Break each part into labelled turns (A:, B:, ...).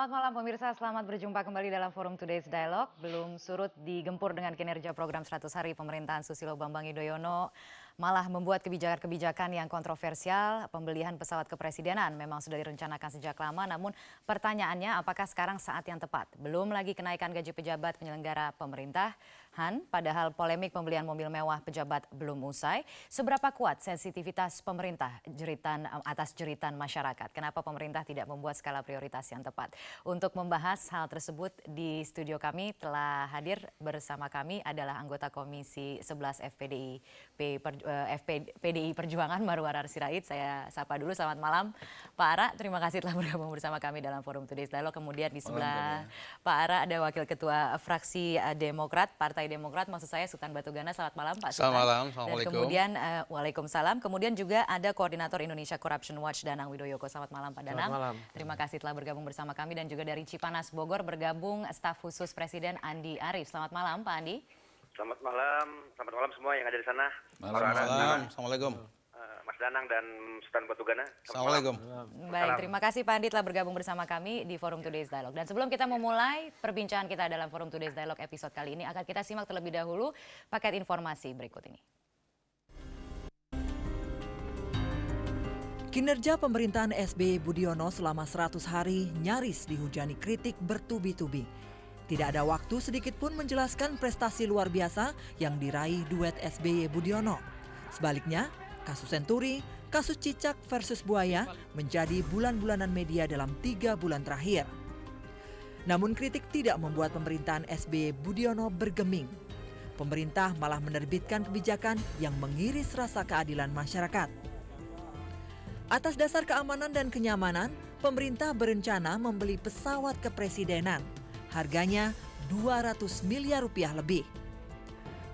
A: Selamat malam pemirsa, selamat berjumpa kembali dalam Forum Today's Dialogue. Belum surut digempur dengan kinerja program 100 hari pemerintahan Susilo Bambang Yudhoyono, malah membuat kebijakan-kebijakan yang kontroversial. Pembelian pesawat kepresidenan memang sudah direncanakan sejak lama, namun pertanyaannya apakah sekarang saat yang tepat? Belum lagi kenaikan gaji pejabat penyelenggara pemerintahan, padahal polemik pembelian mobil mewah pejabat belum usai. Seberapa kuat sensitivitas pemerintah atas jeritan masyarakat? Kenapa pemerintah tidak membuat skala prioritas yang tepat? Untuk membahas hal tersebut di studio kami telah hadir bersama kami adalah anggota Komisi 11 PDI Perjuangan Marwarar Sirait. Saya sapa dulu, selamat malam Pak Ara, terima kasih telah bergabung bersama kami dalam Forum Today's Dialogue. Kemudian di sebelah Pak Ara ada Wakil Ketua Fraksi Demokrat, Partai Demokrat, maksud saya Sultan Batugana. Selamat malam Pak Sultan.
B: Selamat malam,
A: Dan
B: Assalamualaikum.
A: kemudian Waalaikumsalam. Kemudian juga ada Koordinator Indonesia Corruption Watch Danang Widoyoko. Selamat malam Pak Danang.
C: Selamat malam.
A: Terima kasih telah bergabung bersama kami. Dan juga dari Cipanas Bogor bergabung staf khusus Presiden Andi Arief. Selamat malam Pak Andi.
D: Selamat malam semua yang ada di sana.
B: Malam. Assalamualaikum.
D: Mas Danang dan Sultan Batugana.
B: Assalamualaikum.
A: Baik, terima kasih Pak Andi telah bergabung bersama kami di Forum Today's Dialogue. Dan sebelum kita memulai perbincangan kita dalam Forum Today's Dialogue episode kali ini, akan kita simak terlebih dahulu paket informasi berikut ini.
E: Kinerja pemerintahan SBY Budiono selama 100 hari nyaris dihujani kritik bertubi-tubi. Tidak ada waktu sedikit pun menjelaskan prestasi luar biasa yang diraih duet SBY Budiono. Sebaliknya, kasus Senturi, kasus cicak versus buaya menjadi bulan-bulanan media dalam 3 bulan terakhir. Namun kritik tidak membuat pemerintahan SBY Budiono bergeming. Pemerintah malah menerbitkan kebijakan yang mengiris rasa keadilan masyarakat. Atas dasar keamanan dan kenyamanan, pemerintah berencana membeli pesawat kepresidenan. Harganya 200 miliar rupiah lebih.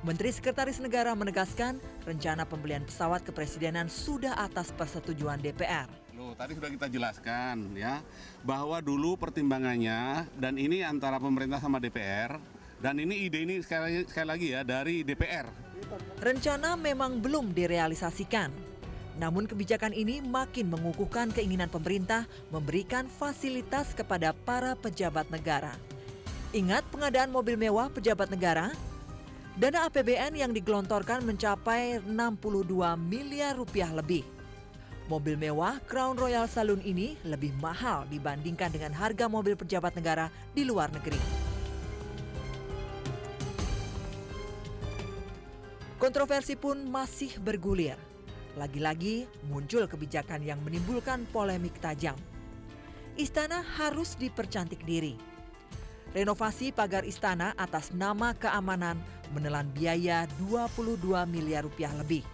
E: Menteri Sekretaris Negara menegaskan rencana pembelian pesawat kepresidenan sudah atas persetujuan DPR.
F: Loh, tadi sudah kita jelaskan ya, bahwa dulu pertimbangannya dan ini antara pemerintah sama DPR, dan ini ide ini sekali lagi ya dari DPR.
E: Rencana memang belum direalisasikan. Namun kebijakan ini makin mengukuhkan keinginan pemerintah memberikan fasilitas kepada para pejabat negara. Ingat pengadaan mobil mewah pejabat negara? Dana APBN yang digelontorkan mencapai 62 miliar rupiah lebih. Mobil mewah Crown Royal Saloon ini lebih mahal dibandingkan dengan harga mobil pejabat negara di luar negeri. Kontroversi pun masih bergulir. Lagi-lagi muncul kebijakan yang menimbulkan polemik tajam. Istana harus dipercantik diri. Renovasi pagar istana atas nama keamanan menelan biaya 22 miliar rupiah lebih.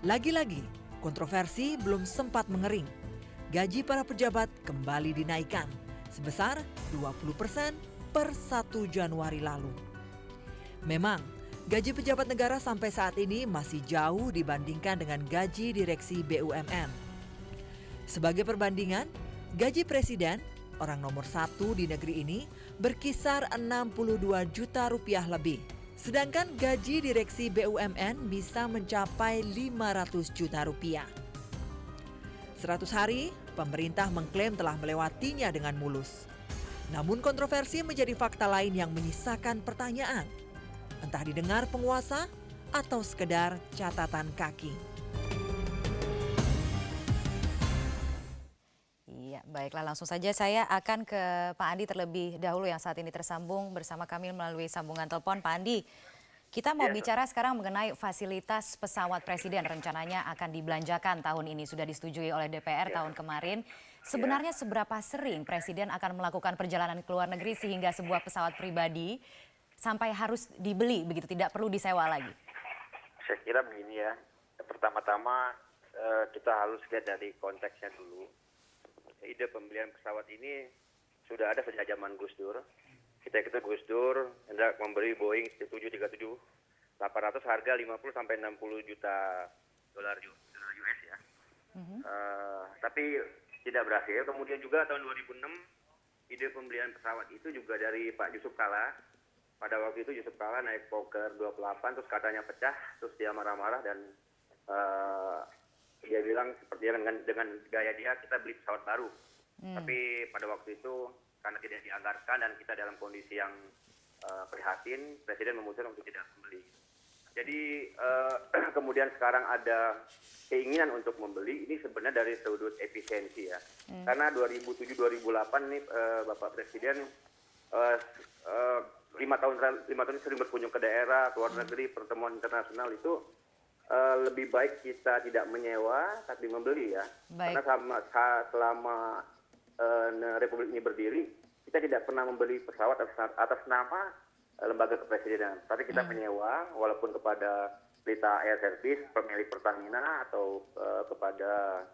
E: Lagi-lagi, kontroversi belum sempat mengering. Gaji para pejabat kembali dinaikkan sebesar 20% per 1 Januari lalu. Memang, gaji pejabat negara sampai saat ini masih jauh dibandingkan dengan gaji direksi BUMN. Sebagai perbandingan, gaji presiden, orang nomor 1 di negeri ini, berkisar 62 juta rupiah lebih. Sedangkan gaji direksi BUMN bisa mencapai 500 juta rupiah. 100 hari, pemerintah mengklaim telah melewatinya dengan mulus. Namun kontroversi menjadi fakta lain yang menyisakan pertanyaan. Entah didengar penguasa atau sekedar catatan kaki.
A: Iya, baiklah langsung saja saya akan ke Pak Andi terlebih dahulu yang saat ini tersambung bersama kami melalui sambungan telepon. Pak Andi, kita mau bicara sekarang mengenai fasilitas pesawat presiden rencananya akan dibelanjakan tahun ini. Sudah disetujui oleh DPR tahun kemarin. Sebenarnya seberapa sering presiden akan melakukan perjalanan ke luar negeri sehingga sebuah pesawat pribadi sampai harus dibeli begitu, tidak perlu disewa lagi?
D: Saya kira begini ya, pertama-tama kita harus lihat dari konteksnya dulu. Ide pembelian pesawat ini sudah ada sejak zaman Gus Dur. Kita Gus Dur hendak memberi Boeing 737-800 harga 50 sampai 60 juta dolar US ya. Tapi tidak berhasil. Kemudian juga tahun 2006 ide pembelian pesawat itu juga dari Pak Yusuf Kalla. Pada waktu itu Yusuf Kalla naik Fokker 28 terus katanya pecah, terus dia marah-marah dan dia bilang seperti dengan gaya dia kita beli pesawat baru. Tapi pada waktu itu karena tidak dianggarkan dan kita dalam kondisi yang prihatin, Presiden memutuskan untuk tidak membeli. Jadi kemudian sekarang ada keinginan untuk membeli, ini sebenarnya dari sudut efisiensi ya. Karena 2007-2008 nih Bapak Presiden 5 tahun sering berkunjung ke daerah, ke luar negeri, pertemuan internasional itu lebih baik kita tidak menyewa tapi membeli ya.
A: Baik.
D: Karena selama Republik ini berdiri, kita tidak pernah membeli pesawat atas nama lembaga kepresidenan. Tapi kita menyewa walaupun kepada Pelita Air Service, pemilik Pertamina atau kepada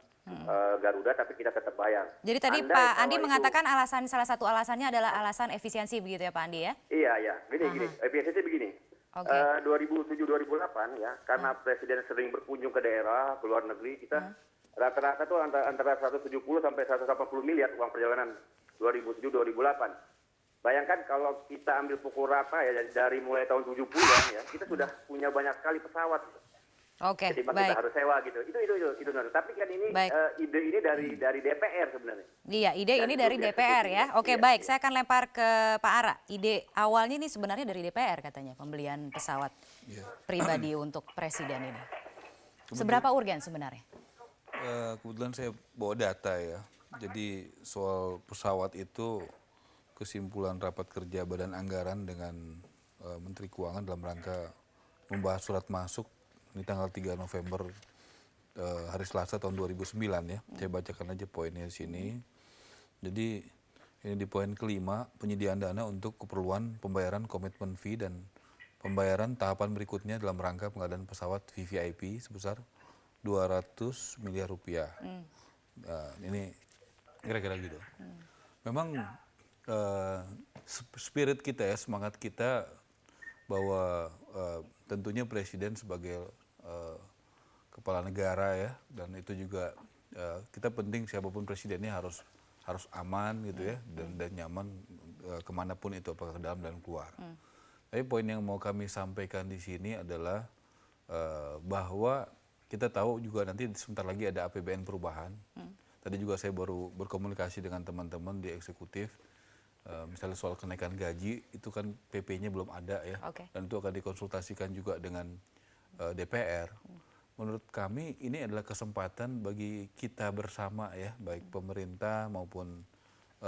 D: Garuda, tapi kita tetap bayar.
A: Jadi tadi Pak Andi mengatakan salah satu alasannya adalah alasan efisiensi begitu ya Pak Andi ya?
D: Iya. Gini. Efisiensi begini.
A: Oke.
D: 2007-2008 ya, karena Presiden sering berkunjung ke daerah, ke luar negeri, kita rata-rata tuh antara 170 sampai 180 miliar uang perjalanan 2007-2008. Bayangkan kalau kita ambil pukul rata ya dari mulai tahun 70-an ya, kita sudah punya banyak sekali pesawat.
A: Oke,
D: Jadi kita harus sewa gitu. Itu. Tapi kan ini ide ini dari DPR sebenarnya.
A: Iya, ide ini dari DPR ya. Oke, baik. Saya akan lempar ke Pak Ara. Ide awalnya ini sebenarnya dari DPR katanya, pembelian pesawat pribadi untuk Presiden ini. Seberapa urgen sebenarnya?
B: Kebetulan saya bawa data ya. Jadi soal pesawat itu kesimpulan rapat kerja Badan Anggaran dengan Menteri Keuangan dalam rangka membahas surat masuk di tanggal 3 November hari Selasa tahun 2009 ya. Saya bacakan aja poinnya di sini. Jadi ini di poin kelima, penyediaan dana untuk keperluan pembayaran komitmen fee dan pembayaran tahapan berikutnya dalam rangka pengadaan pesawat VVIP sebesar 200 miliar rupiah. Ini kira-kira gitu. Memang spirit kita ya, semangat kita bahwa tentunya Presiden sebagai kepala negara ya, dan itu juga kita penting siapapun presidennya harus aman gitu ya, dan nyaman kemanapun itu, apakah ke dalam dan keluar. Tapi poin yang mau kami sampaikan di sini adalah bahwa kita tahu juga nanti sebentar lagi ada APBN perubahan. Tadi juga saya baru berkomunikasi dengan teman-teman di eksekutif. Misalnya soal kenaikan gaji, itu kan PP-nya belum ada ya. Dan itu akan dikonsultasikan juga dengan DPR. Menurut kami ini adalah kesempatan bagi kita bersama ya, baik pemerintah maupun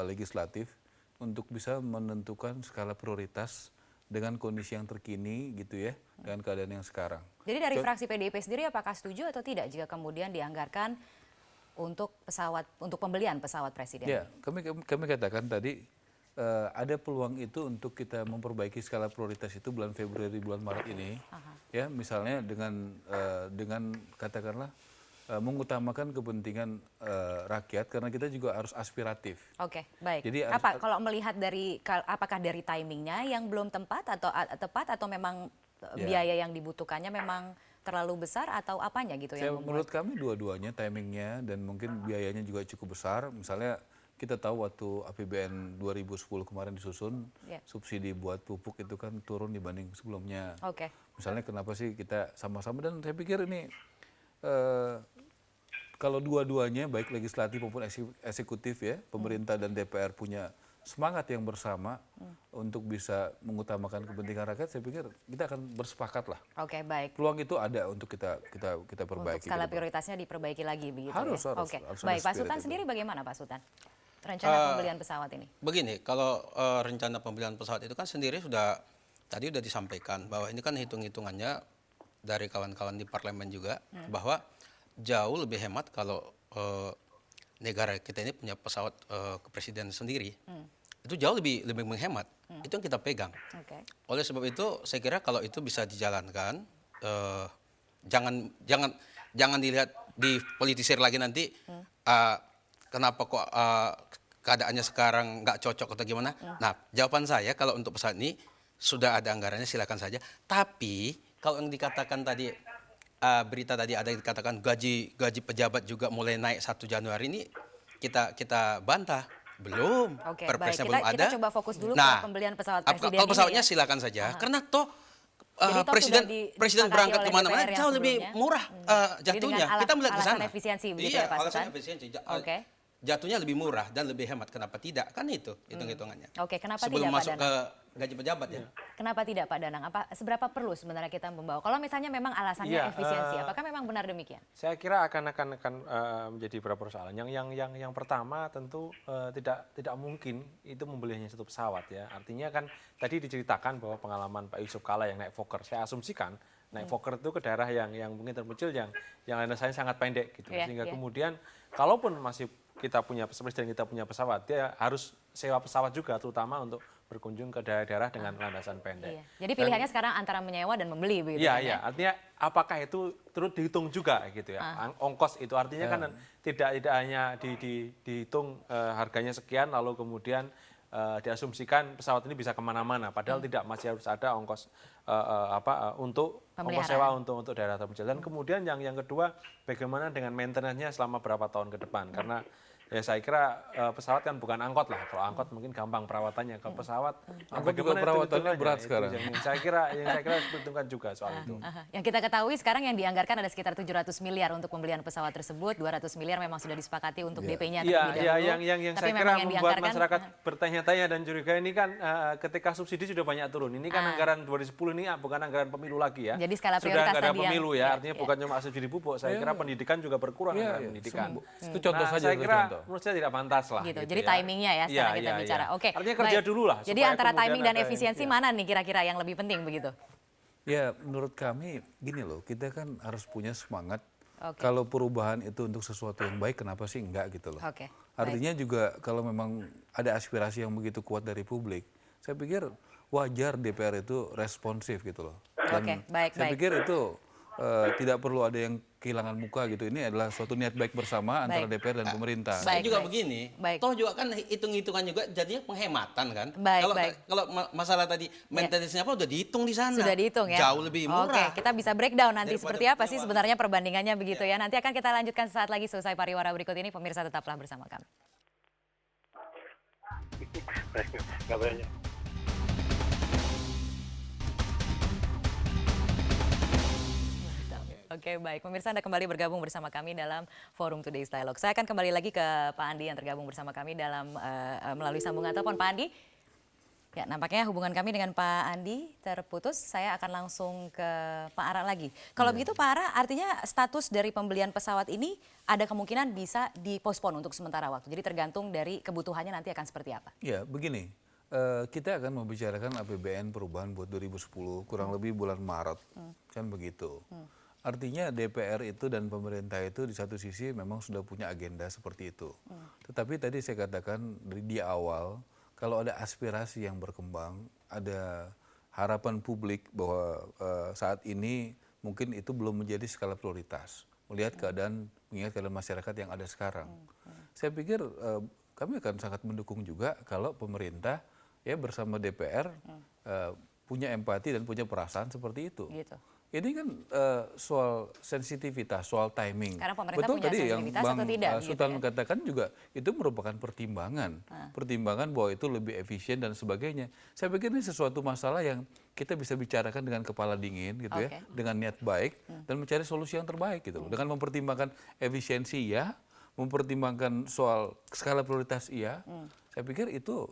B: legislatif, untuk bisa menentukan skala prioritas dengan kondisi yang terkini gitu ya, dengan keadaan yang sekarang.
A: Jadi dari fraksi PDIP sendiri apakah setuju atau tidak jika kemudian dianggarkan untuk pembelian pesawat Presiden?
B: Ya, kami katakan tadi ada peluang itu untuk kita memperbaiki skala prioritas itu bulan Februari, bulan Maret ini. Ya, misalnya dengan katakanlah mengutamakan kepentingan rakyat, karena kita juga harus aspiratif.
A: Oke, baik.
B: Jadi
A: kalau melihat apakah dari timingnya yang belum tepat atau memang biaya yang dibutuhkannya memang terlalu besar atau apanya gitu yang membuat?
B: Menurut kami dua-duanya, timingnya dan mungkin biayanya juga cukup besar. Misalnya kita tahu waktu APBN 2010 kemarin disusun, subsidi buat pupuk itu kan turun dibanding sebelumnya. Misalnya kenapa sih kita sama-sama, dan saya pikir ini kalau dua-duanya baik legislatif maupun eksekutif ya, pemerintah dan DPR punya semangat yang bersama untuk bisa mengutamakan kepentingan rakyat, saya pikir kita akan bersepakat lah.
A: Oke, baik.
B: Peluang itu ada untuk kita perbaiki.
A: Untuk skala prioritasnya diperbaiki lagi begitu
B: harus,
A: ya?
B: Harus.
A: Oke, baik. Pak Sultan sendiri bagaimana Pak Sultan? Rencana pembelian pesawat ini?
C: Begini, kalau rencana pembelian pesawat itu kan sendiri tadi sudah disampaikan bahwa ini kan hitung-hitungannya dari kawan-kawan di parlemen juga, bahwa jauh lebih hemat kalau negara kita ini punya pesawat kepresiden sendiri. Itu jauh lebih menghemat. Itu yang kita pegang. Oleh sebab itu saya kira kalau itu bisa dijalankan, jangan dilihat dipolitisir lagi nanti. Kenapa kok keadaannya sekarang nggak cocok atau gimana? Nah, jawaban saya kalau untuk pesawat ini sudah ada anggarannya, silakan saja. Tapi kalau yang dikatakan tadi, berita tadi ada yang dikatakan gaji pejabat juga mulai naik 1 Januari ini, kita bantah. Belum, perpresnya belum ada.
A: Kita coba fokus dulu ke pembelian pesawat Presiden.
C: Kalau pesawatnya silakan saja, karena toh presiden berangkat kemana-mana jauh lebih murah jatuhnya. Kita melihat ke sana.
A: Alasan efisiensi begitu ya Pak Sultan?
C: Alasan efisiensi. jatuhnya lebih murah dan lebih hemat. Kenapa tidak? Kan itu hitung-hitungannya.
A: Oke, kenapa
C: Sebelum
A: tidak, Pak
C: masuk
A: Danang?
C: ke gaji pejabat ya.
A: Kenapa tidak, Pak Danang? Seberapa perlu sebenarnya kita membawa? Kalau misalnya memang alasannya
G: Iya,
A: efisiensi, apakah memang benar demikian?
G: Saya kira akan menjadi beberapa persoalan. Yang pertama tentu tidak mungkin itu membeli hanya satu pesawat ya. Artinya kan tadi diceritakan bahwa pengalaman Pak Yusuf Kala yang naik Fokker. Saya asumsikan naik Fokker itu ke daerah yang mungkin terpencil yang landasannya sangat pendek gitu.
A: Iya,
G: Sehingga
A: iya.
G: kemudian kalaupun masih presiden kita punya pesawat, dia harus sewa pesawat juga terutama untuk berkunjung ke daerah-daerah dengan landasan pendek.
A: Iya. Jadi pilihannya sekarang antara menyewa dan membeli begitu
G: Iya,
A: kan,
G: iya.
A: ya?
G: Artinya apakah itu turut dihitung juga gitu ya? Ongkos itu artinya kan tidak hanya dihitung harganya sekian lalu kemudian diasumsikan pesawat ini bisa kemana-mana. Padahal tidak, masih harus ada ongkos untuk ongkos sewa untuk daerah terpencil. Dan kemudian yang kedua, bagaimana dengan maintenance-nya selama berapa tahun ke depan? Karena ya saya kira pesawat kan bukan angkot lah. Kalau angkot mungkin gampang perawatannya. Kalau pesawat,
B: Angkot juga perawatannya berat sekarang.
G: Yang saya kira harus diperhitungkan juga soal itu.
A: Yang kita ketahui sekarang yang dianggarkan ada sekitar 700 miliar untuk pembelian pesawat tersebut, 200 miliar memang sudah disepakati untuk DP-nya terlebih
G: Iya,
A: dahulu.
G: yang
A: Tapi
G: saya kira
A: memang yang
G: membuat
A: dianggarkan,
G: masyarakat bertanya-tanya dan curiga ini kan ketika subsidi sudah banyak turun. Ini kan anggaran 2010 ini bukan anggaran pemilu lagi ya.
A: Jadi skala
G: sudah
A: prioritas
G: nggak ada
A: tadi yang-
G: pemilu
A: iya,
G: ya, artinya
A: iya.
G: bukan cuma subsidi pupuk. Saya kira pendidikan juga berkurang anggaran pendidikan.
B: Itu contoh saja,
G: Saya
B: itu
G: kira
B: contoh.
G: menurut saya tidak pantas lah.
A: gitu.
G: gitu
A: Jadi
G: ya.
A: timingnya ya sekarang kita bicara. Oke.
G: Artinya kerja
A: baik.
G: dulu lah.
A: Jadi
G: supaya
A: antara
G: kemudian
A: timing dan
G: ada-
A: efisiensi
G: iya.
A: mana nih kira-kira yang lebih penting begitu?
B: Ya, menurut kami gini loh, kita kan harus punya semangat.
A: Oke.
B: Kalau perubahan itu untuk sesuatu yang baik, kenapa sih enggak gitu loh.
A: Oke,
B: Artinya juga kalau memang ada aspirasi yang begitu kuat dari publik, saya pikir wajar DPR itu responsif gitu loh.
A: Oke, baik,
B: saya
A: baik.
B: pikir itu tidak perlu ada yang kehilangan muka gitu. Ini adalah suatu niat baik bersama antara
A: Baik.
B: DPR dan pemerintah.
C: Saya
A: Baik,
C: juga
A: baik.
C: begini,
A: Baik.
C: toh juga kan hitung-hitungan juga jadinya penghematan kan.
A: Baik,
C: kalau
A: baik.
C: kalau masalah tadi maintenance-nya apa udah dihitung di sana.
A: Sudah dihitung ya?
C: Jauh lebih murah.
A: Oke, kita bisa breakdown nanti
C: Daripada
A: seperti apa sih
C: sewa.
A: sebenarnya perbandingannya begitu ya. Nanti akan kita lanjutkan sesaat lagi selesai pariwara berikut ini. Pemirsa tetaplah bersama kami.
D: Nggak banyak.
A: Oke, baik. Pemirsa Anda kembali bergabung bersama kami dalam Forum Today's Dialogue. Saya akan kembali lagi ke Pak Andi yang tergabung bersama kami dalam melalui sambungan telepon. Pak Andi, ya nampaknya hubungan kami dengan Pak Andi terputus. Saya akan langsung ke Pak Ara lagi. Kalau begitu Pak Ara, artinya status dari pembelian pesawat ini ada kemungkinan bisa dipospon untuk sementara waktu. Jadi tergantung dari kebutuhannya nanti akan seperti apa.
B: Ya, begini. Kita akan membicarakan APBN perubahan buat 2010, kurang lebih bulan Maret. Kan begitu. Artinya DPR itu dan pemerintah itu di satu sisi memang sudah punya agenda seperti itu. Tetapi tadi saya katakan di awal, kalau ada aspirasi yang berkembang, ada harapan publik bahwa saat ini mungkin itu belum menjadi skala prioritas. Mengingat keadaan masyarakat yang ada sekarang. Saya pikir kami akan sangat mendukung juga kalau pemerintah ya bersama DPR punya empati dan punya perasaan seperti itu.
A: Gitu.
B: Ini kan soal sensitivitas, soal timing.
A: Sekarang pemerintah
B: Betul
A: punya
B: tadi yang
A: sensitivitas
B: Bang
A: atau tidak, gitu
B: Sultan
A: ya?
B: katakan juga itu merupakan pertimbangan. Pertimbangan bahwa itu lebih efisien dan sebagainya. Saya pikir ini sesuatu masalah yang kita bisa bicarakan dengan kepala dingin gitu ya,
A: Oke.
B: dengan niat baik dan mencari solusi yang terbaik gitu. Dengan mempertimbangkan efisiensi ya, mempertimbangkan soal skala prioritas iya. Saya pikir itu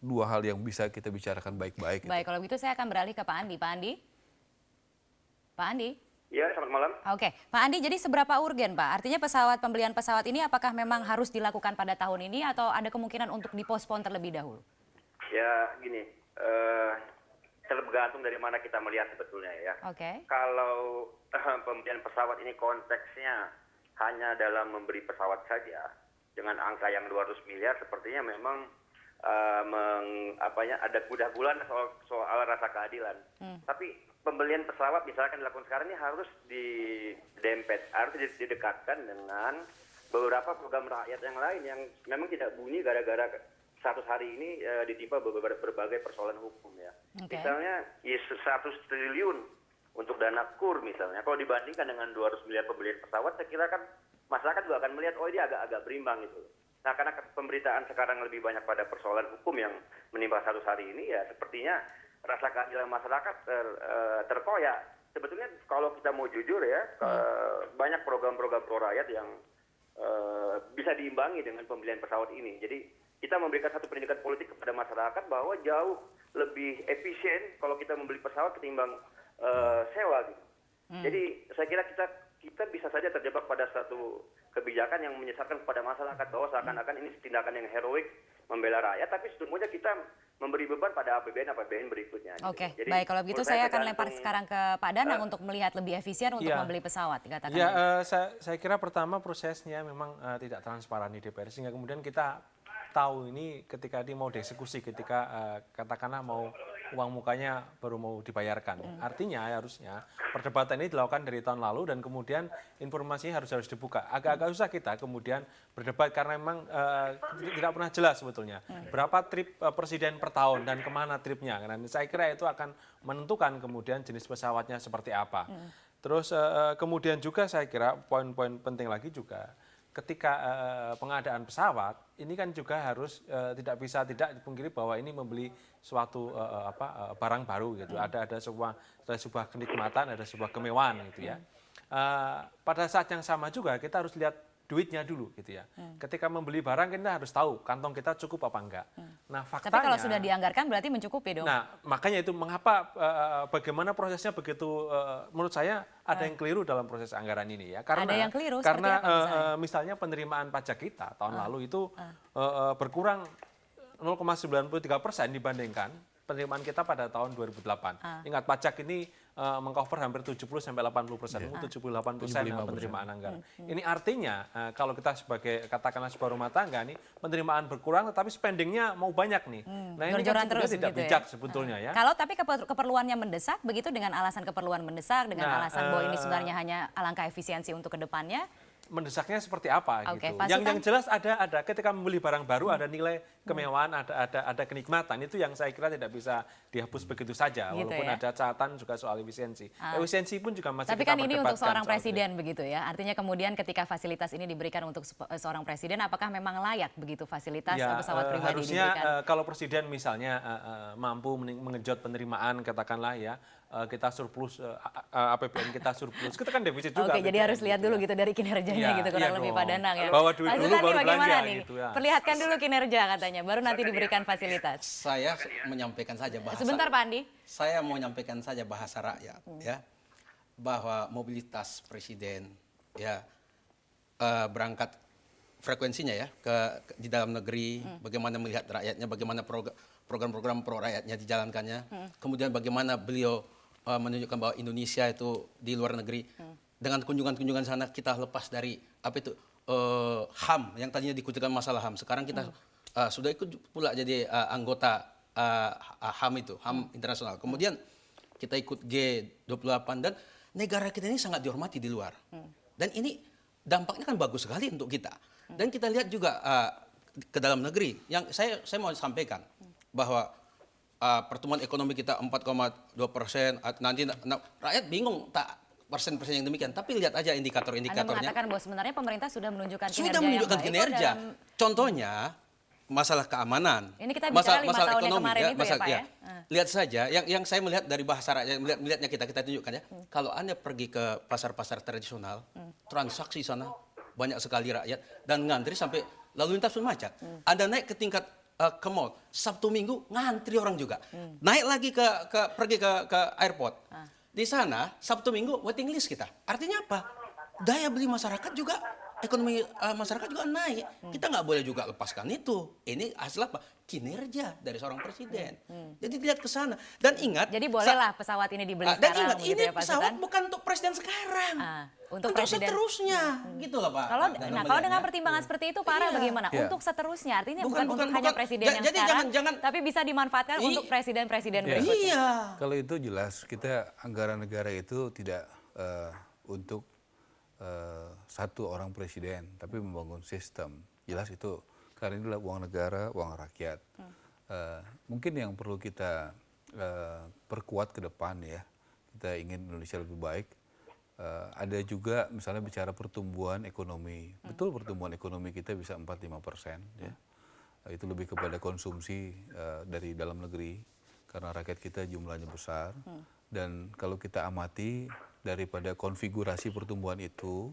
B: dua hal yang bisa kita bicarakan baik-baik. gitu.
A: Baik, kalau begitu saya akan beralih ke Pak Andi. Pak Andi? Pak Andi?
D: Ya, selamat malam.
A: Oke, Pak Andi, jadi seberapa urgen, Pak? Artinya pembelian pesawat ini apakah memang harus dilakukan pada tahun ini atau ada kemungkinan untuk dipospon terlebih dahulu?
D: Ya, gini, tergantung dari mana kita melihat sebetulnya ya.
A: Oke.
D: Kalau pembelian pesawat ini konteksnya hanya dalam membeli pesawat saja, dengan angka yang 200 miliar, sepertinya memang ada kuda-bulan soal rasa keadilan. Tapi pembelian pesawat misalkan dilakukan sekarang ini harus didempet, harus didekatkan dengan beberapa program rakyat yang lain yang memang tidak bunyi gara-gara 100 hari ini ditimpa berbagai persoalan hukum ya.
A: Oke.
D: Misalnya 100 triliun untuk dana KUR misalnya. Kalau dibandingkan dengan 200 miliar pembelian pesawat, saya kira kan masyarakat juga akan melihat oh ini agak berimbang gitu. Nah, karena pemberitaan sekarang lebih banyak pada persoalan hukum yang menimpa 100 hari ini ya sepertinya rasa keadilan masyarakat terkoyak. Sebetulnya kalau kita mau jujur ya, banyak program-program pro rakyat yang bisa diimbangi dengan pembelian pesawat ini. Jadi kita memberikan satu pendidikan politik kepada masyarakat bahwa jauh lebih efisien kalau kita membeli pesawat ketimbang sewa gitu. Jadi saya kira kita bisa saja terjebak pada satu kebijakan yang menyesatkan kepada masyarakat bahwa seakan-akan ini tindakan yang heroik membela rakyat, tapi sesungguhnya kita memberi beban pada APBN berikutnya. Gitu.
A: Oke,
D: Jadi,
A: baik, kalau begitu saya akan lempar
D: tergantung-
A: sekarang ke Pak Danang untuk melihat lebih efisien untuk
G: Iya.
A: membeli pesawat, dikatakan.
G: Ya, saya kira pertama prosesnya memang tidak transparan di DPR, sehingga kemudian kita tahu ini ketika dia mau dieksekusi, ketika katakanlah mau uang mukanya baru mau dibayarkan. Artinya harusnya perdebatan ini dilakukan dari tahun lalu dan kemudian informasinya harus dibuka. Agak-agak susah kita kemudian berdebat karena memang tidak pernah jelas sebetulnya berapa trip presiden per tahun dan kemana tripnya. Dan saya kira itu akan menentukan kemudian jenis pesawatnya seperti apa. Terus kemudian juga saya kira poin-poin penting lagi juga ketika pengadaan pesawat ini kan juga harus tidak dipungkiri bahwa ini membeli suatu barang baru gitu. Ada sebuah kenikmatan, ada sebuah kemewahan gitu ya. Pada saat yang sama juga kita harus lihat duitnya dulu gitu ya. Ketika membeli barang kita harus tahu kantong kita cukup apa enggak. Nah, faktanya
A: Tapi kalau sudah dianggarkan berarti mencukupi dong.
G: Nah, makanya itu mengapa bagaimana prosesnya begitu menurut saya ada yang keliru dalam proses anggaran ini ya. Karena
A: Ada yang keliru,
G: karena
A: seperti apa
G: misalnya penerimaan pajak kita tahun lalu itu berkurang 0,93% dibandingkan penerimaan kita pada tahun 2008. Ingat pajak ini mengcover hampir 70-80%, 78% penerimaan anggaran. Ini artinya kalau kita sebagai katakanlah sebuah rumah tangga nih penerimaan berkurang tetapi spendingnya mau banyak nih. Nah ini kan
A: Terus
G: tidak
A: begitu
G: bijak sebetulnya ya.
A: Kalau tapi keperluannya mendesak, begitu dengan alasan keperluan mendesak, dengan alasan bahwa ini sebenarnya hanya alangkah efisiensi untuk kedepannya.
G: Mendesaknya seperti apa
A: Oke,
G: gitu.
A: Pak
G: Yang
A: Sultan?
G: jelas ada ketika membeli barang baru ada nilai kemewahan, ada kenikmatan. Itu yang saya kira tidak bisa dihapus begitu saja
A: Gitu
G: walaupun
A: ya.
G: ada catatan juga soal efisiensi. Efisiensi pun juga masih
A: Tapi
G: kita
A: kan ini untuk
G: perdebatkan
A: seorang
G: soal itu.
A: presiden begitu ya. Artinya kemudian ketika fasilitas ini diberikan untuk seorang presiden, apakah memang layak begitu fasilitas
G: Ya,
A: pesawat pribadi
G: harusnya
A: diberikan?
G: kalau presiden misalnya mampu mengejut penerimaan katakanlah ya kita surplus APBN kita surplus kita kan defisit juga.
A: Oke, jadi
G: APBN
A: harus lihat
G: gitu
A: dulu
G: ya.
A: gitu dari kinerjanya
G: Iya,
A: gitu kurang
G: iya
A: lebih
G: dong.
A: Pak Danang ya.
G: Bawa duit
A: Pak
G: dulu
A: Sultan
G: baru
A: nih bagaimana
G: belanja
A: nih?
G: gitu ya.
A: Perlihatkan dulu kinerja katanya, baru nanti diberikan fasilitas.
C: Saya menyampaikan saja bahasa.
A: Sebentar Pak Andi.
C: Saya mau menyampaikan saja bahasa rakyat ya bahwa mobilitas presiden ya berangkat frekuensinya ya di dalam negeri, bagaimana melihat rakyatnya, bagaimana program-program pro rakyatnya dijalankannya, kemudian bagaimana beliau menunjukkan bahwa Indonesia itu di luar negeri dengan kunjungan-kunjungan sana kita lepas dari apa itu HAM yang tadinya dikucilkan masalah HAM, sekarang kita sudah ikut pula jadi anggota HAM itu, HAM internasional. Kemudian kita ikut G28 dan negara kita ini sangat dihormati di luar. Dan ini dampaknya kan bagus sekali untuk kita. Dan kita lihat juga ke dalam negeri. Yang saya mau sampaikan bahwa pertumbuhan ekonomi kita 4,2%, nanti rakyat bingung tak persen-persen yang demikian. Tapi lihat aja
A: Anda
C: indikator-indikatornya.
A: mengatakan bahwa sebenarnya pemerintah sudah menunjukkan kinerja
C: Sudah menunjukkan
A: yang baik
C: kinerja.
A: dalam-
C: Contohnya masalah keamanan.
A: Ini kita bicara 5 tahun yang kemarin itu ya,
C: masalah-
A: Pak ya?
C: Lihat saja yang saya melihat dari bahasa rakyat, melihatnya kita tunjukkan ya. Kalau Anda pergi ke pasar-pasar tradisional, transaksi sana banyak sekali rakyat dan ngantri sampai lalu lintas pun macet. Anda naik ke tingkat ke mall, Sabtu Minggu ngantri orang juga. Naik lagi pergi ke airport. Di sana Sabtu Minggu waiting list kita. Artinya apa? Daya beli masyarakat juga, ekonomi masyarakat juga naik. Kita nggak boleh juga lepaskan itu. Ini hasil apa? Kinerja dari seorang presiden. Jadi lihat ke sana dan ingat.
A: Jadi bolehlah pesawat ini dibeli
C: Dan
A: sekarang
C: ingat
A: begitu
C: ini
A: ya Pak
C: pesawat
A: Sultan?
C: bukan untuk presiden sekarang.
A: Untuk presiden
C: seterusnya, gitu loh Pak.
A: Kalau
C: Dalam
A: kalau dengan
C: melihatnya.
A: pertimbangan seperti itu Pak Ara
C: Iya.
A: bagaimana?
B: Iya.
A: Untuk seterusnya, artinya
C: Bukan-
A: bukan
C: bukan-
A: hanya
C: bukan.
A: presiden yang
C: Jadi
A: sekarang,
C: jangan-
A: tapi bisa dimanfaatkan
C: Iya.
A: untuk presiden-presiden
B: Iya.
A: berikutnya.
C: Iya.
B: Kalau itu jelas kita anggaran negara itu tidak untuk satu orang presiden, tapi membangun sistem. Jelas itu karena ini adalah uang negara, uang rakyat. Mungkin yang perlu kita perkuat ke depan ya, kita ingin Indonesia lebih baik. Ada juga misalnya bicara pertumbuhan ekonomi. Betul pertumbuhan ekonomi kita bisa 4-5% ya. Itu lebih kepada konsumsi dari dalam negeri karena rakyat kita jumlahnya besar. Dan kalau kita amati daripada konfigurasi pertumbuhan itu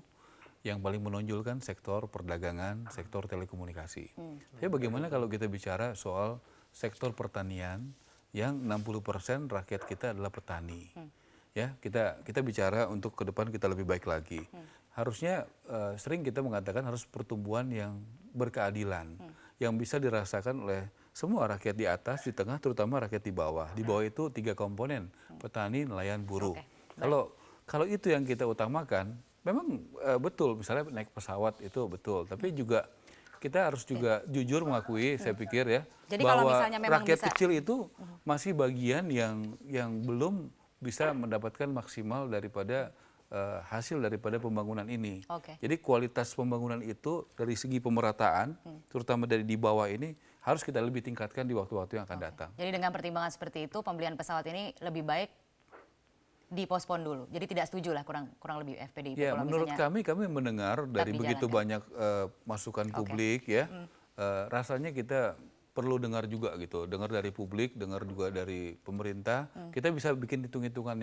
B: yang paling menonjol kan sektor perdagangan, sektor telekomunikasi. Tapi bagaimana kalau kita bicara soal sektor pertanian yang 60% rakyat kita adalah petani. Ya, kita bicara untuk ke depan kita lebih baik lagi. Harusnya sering kita mengatakan harus pertumbuhan yang berkeadilan, yang bisa dirasakan oleh semua rakyat di atas, di tengah, terutama rakyat di bawah. Di bawah itu 3 komponen, petani, nelayan, buruh. Kalau itu yang kita utamakan, memang betul, misalnya naik pesawat itu betul, tapi juga kita harus juga jujur mengakui, saya pikir ya,
A: Jadi kalau
B: bahwa
A: misalnya memang
B: rakyat
A: bisa-
B: kecil itu masih bagian yang belum bisa mendapatkan maksimal daripada hasil daripada pembangunan ini.
A: Oke.
B: Jadi kualitas pembangunan itu dari segi pemerataan, terutama dari di bawah ini, harus kita lebih tingkatkan di waktu-waktu yang akan datang.
A: Jadi dengan pertimbangan seperti itu, pembelian pesawat ini lebih baik dipospon dulu. Jadi tidak setuju lah kurang lebih FPDIP.
B: Ya,
A: kalau
B: menurut
A: misalnya
B: kami mendengar dari begitu
A: dijalankan.
B: banyak masukan publik ya, rasanya kita perlu dengar juga gitu, dengar dari publik, dengar juga dari pemerintah. Kita bisa bikin hitung-hitungan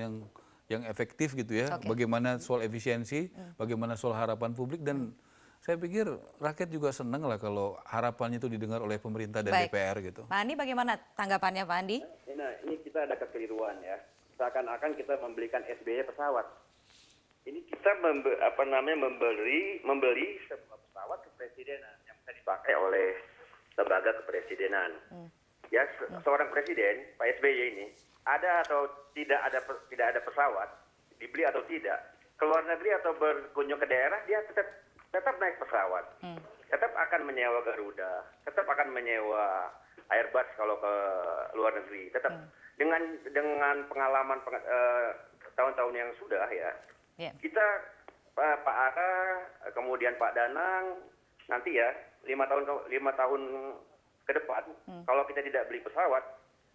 B: yang efektif gitu ya.
A: Oke.
B: Bagaimana soal efisiensi, bagaimana soal harapan publik, dan saya pikir rakyat juga senang lah kalau harapannya itu didengar oleh pemerintah dan
A: Baik.
B: DPR gitu.
A: Pak Andi bagaimana tanggapannya Pak Andi?
D: Nah, ini kita ada kekeliruan ya. Seakan-akan kita membelikan SBY pesawat. Ini kita membeli sebuah pesawat kepresidenan yang bisa dipakai oleh lembaga kepresidenan. Ya, seorang presiden, Pak SBY ini, ada atau tidak ada pesawat, dibeli atau tidak, keluar negeri atau berkunjung ke daerah, dia tetap naik pesawat. Tetap akan menyewa Garuda, tetap akan menyewa Airbus kalau ke luar negeri. Tetap dengan pengalaman tahun-tahun yang sudah ya.
A: Ya.
D: Kita Pak Ara, kemudian Pak Danang, nanti ya 5 tahun ke depan, kalau kita tidak beli pesawat,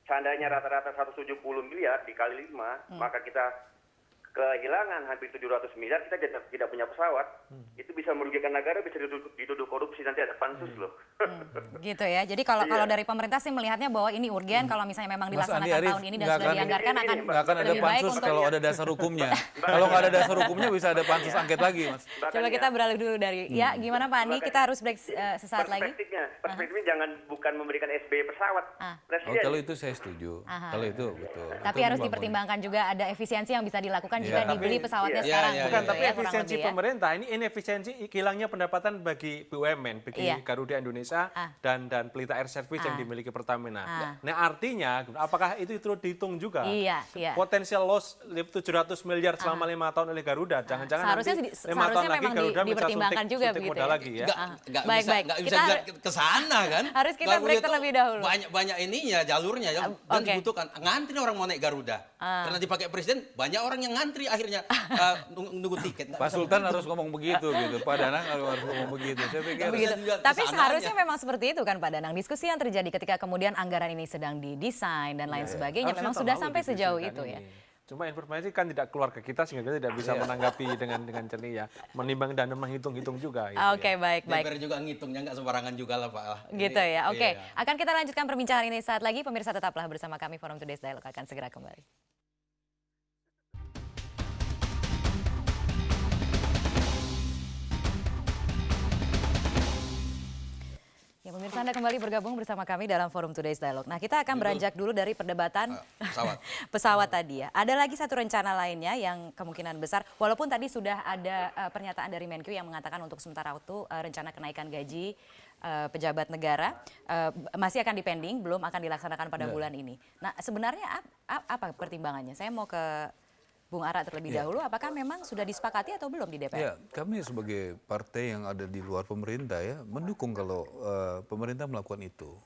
D: seandainya rata-rata 170 miliar dikali 5, maka kita kehilangan hampir 700 miliar, kita tidak punya pesawat. Itu bisa merugikan negara, bisa dituduh korupsi, nanti ada pansus loh.
A: Gitu ya. Jadi kalau dari pemerintah sih melihatnya bahwa ini urgen, kalau misalnya memang
B: Mas Andi
A: dilaksanakan
B: Arief,
A: tahun ini dan
B: nggak
A: sudah
B: akan-
A: dianggarkan akan
B: Nggak akan ada
A: lebih baik
B: pansus
A: untuk
B: kalau ada dasar hukumnya. Kalau nggak ada dasar hukumnya bisa ada pansus angket lagi, Mas.
A: Coba kita beralih dulu dari ya gimana Pak Andi, kita harus break sesaat lagi.
D: Perspektifnya jangan bukan memberikan SBY pesawat.
A: Ah.
D: Presiden.
B: Kalau itu saya setuju. Kalau itu betul.
A: Tapi
B: Itu
A: harus
B: membangun.
A: dipertimbangkan juga ada efisiensi yang bisa dilakukan jika
B: Iya.
A: dibeli pesawatnya
C: Iya,
A: sekarang.
C: iya,
A: gitu
C: iya.
G: Bukan, tapi
A: ya, kurang
G: efisiensi
A: lebih ya.
G: pemerintah ini inefisiensi hilangnya pendapatan bagi BUMN, bagi
A: Iya.
G: Garuda Indonesia dan Pelita Air Service yang dimiliki Pertamina. Nah, artinya apakah itu terus dihitung juga?
A: Iya, iya.
G: Potensial loss 700 miliar selama 5 tahun oleh Garuda. Jangan-jangan
A: Seharusnya
G: nanti 5 tahun
A: seharusnya
G: lagi
A: memang
G: Garuda bisa
A: dipertimbangkan juga
G: suntik
A: begitu
G: modal
A: ya.
G: lagi ya.
C: Nggak
A: Baik,
C: bisa,
A: baik.
C: nggak bisa
A: Kita
C: dilihat ke sana kan.
A: harus kita
C: Garuda
A: break
C: itu
A: terlebih dahulu.
C: Banyak ininya, jalurnya ya. Dan
A: Oke.
C: dibutuhkan. Ngantri orang mau naik Garuda. Karena dipakai presiden, banyak orang yang ngantri akhirnya nunggu tiket. Nggak
B: Pak
C: bisa
B: Sultan
C: begitu.
B: harus ngomong begitu gitu. Pak Danang harus ngomong begitu. Saya pikir
A: Begitu.
C: juga
A: Tapi
C: kesananya.
A: seharusnya memang seperti itu kan Pak Danang. Diskusi yang terjadi ketika kemudian anggaran ini sedang didesain dan lain sebagainya
G: Harusnya
A: memang
G: tahun
A: sudah
G: lalu
A: sampai sejauh
G: didiskusikan
A: itu ya.
G: ini. Cuma informasi kan tidak keluar ke kita sehingga kita tidak bisa menanggapi dengan jernih ya. Menimbang dan menghitung-hitung juga. Gitu
A: Oke,
G: ya.
A: baik, baik.
C: DPR juga ngitungnya nggak sembarangan juga lah Pak.
A: Gitu
C: Ini-
A: ya. Oke,
C: iya.
A: akan kita lanjutkan perbincangan ini saat lagi. Pemirsa tetaplah bersama kami. Forum Today's Dialogue akan segera kembali. Ya, pemirsa Anda kembali bergabung bersama kami dalam Forum Today's Dialogue. Nah, kita akan beranjak dulu dari perdebatan
C: pesawat.
A: pesawat tadi ya. Ada lagi satu rencana lainnya yang kemungkinan besar, walaupun tadi sudah ada pernyataan dari Menkyu yang mengatakan untuk sementara waktu rencana kenaikan gaji pejabat negara masih akan dipending, belum akan dilaksanakan pada bulan ini. Nah, sebenarnya apa pertimbangannya? Saya mau ke Bung Ara terlebih dahulu, apakah memang sudah disepakati atau belum di DPR?
B: ya, kami sebagai partai yang ada di luar pemerintah ya mendukung kalau pemerintah melakukan itu.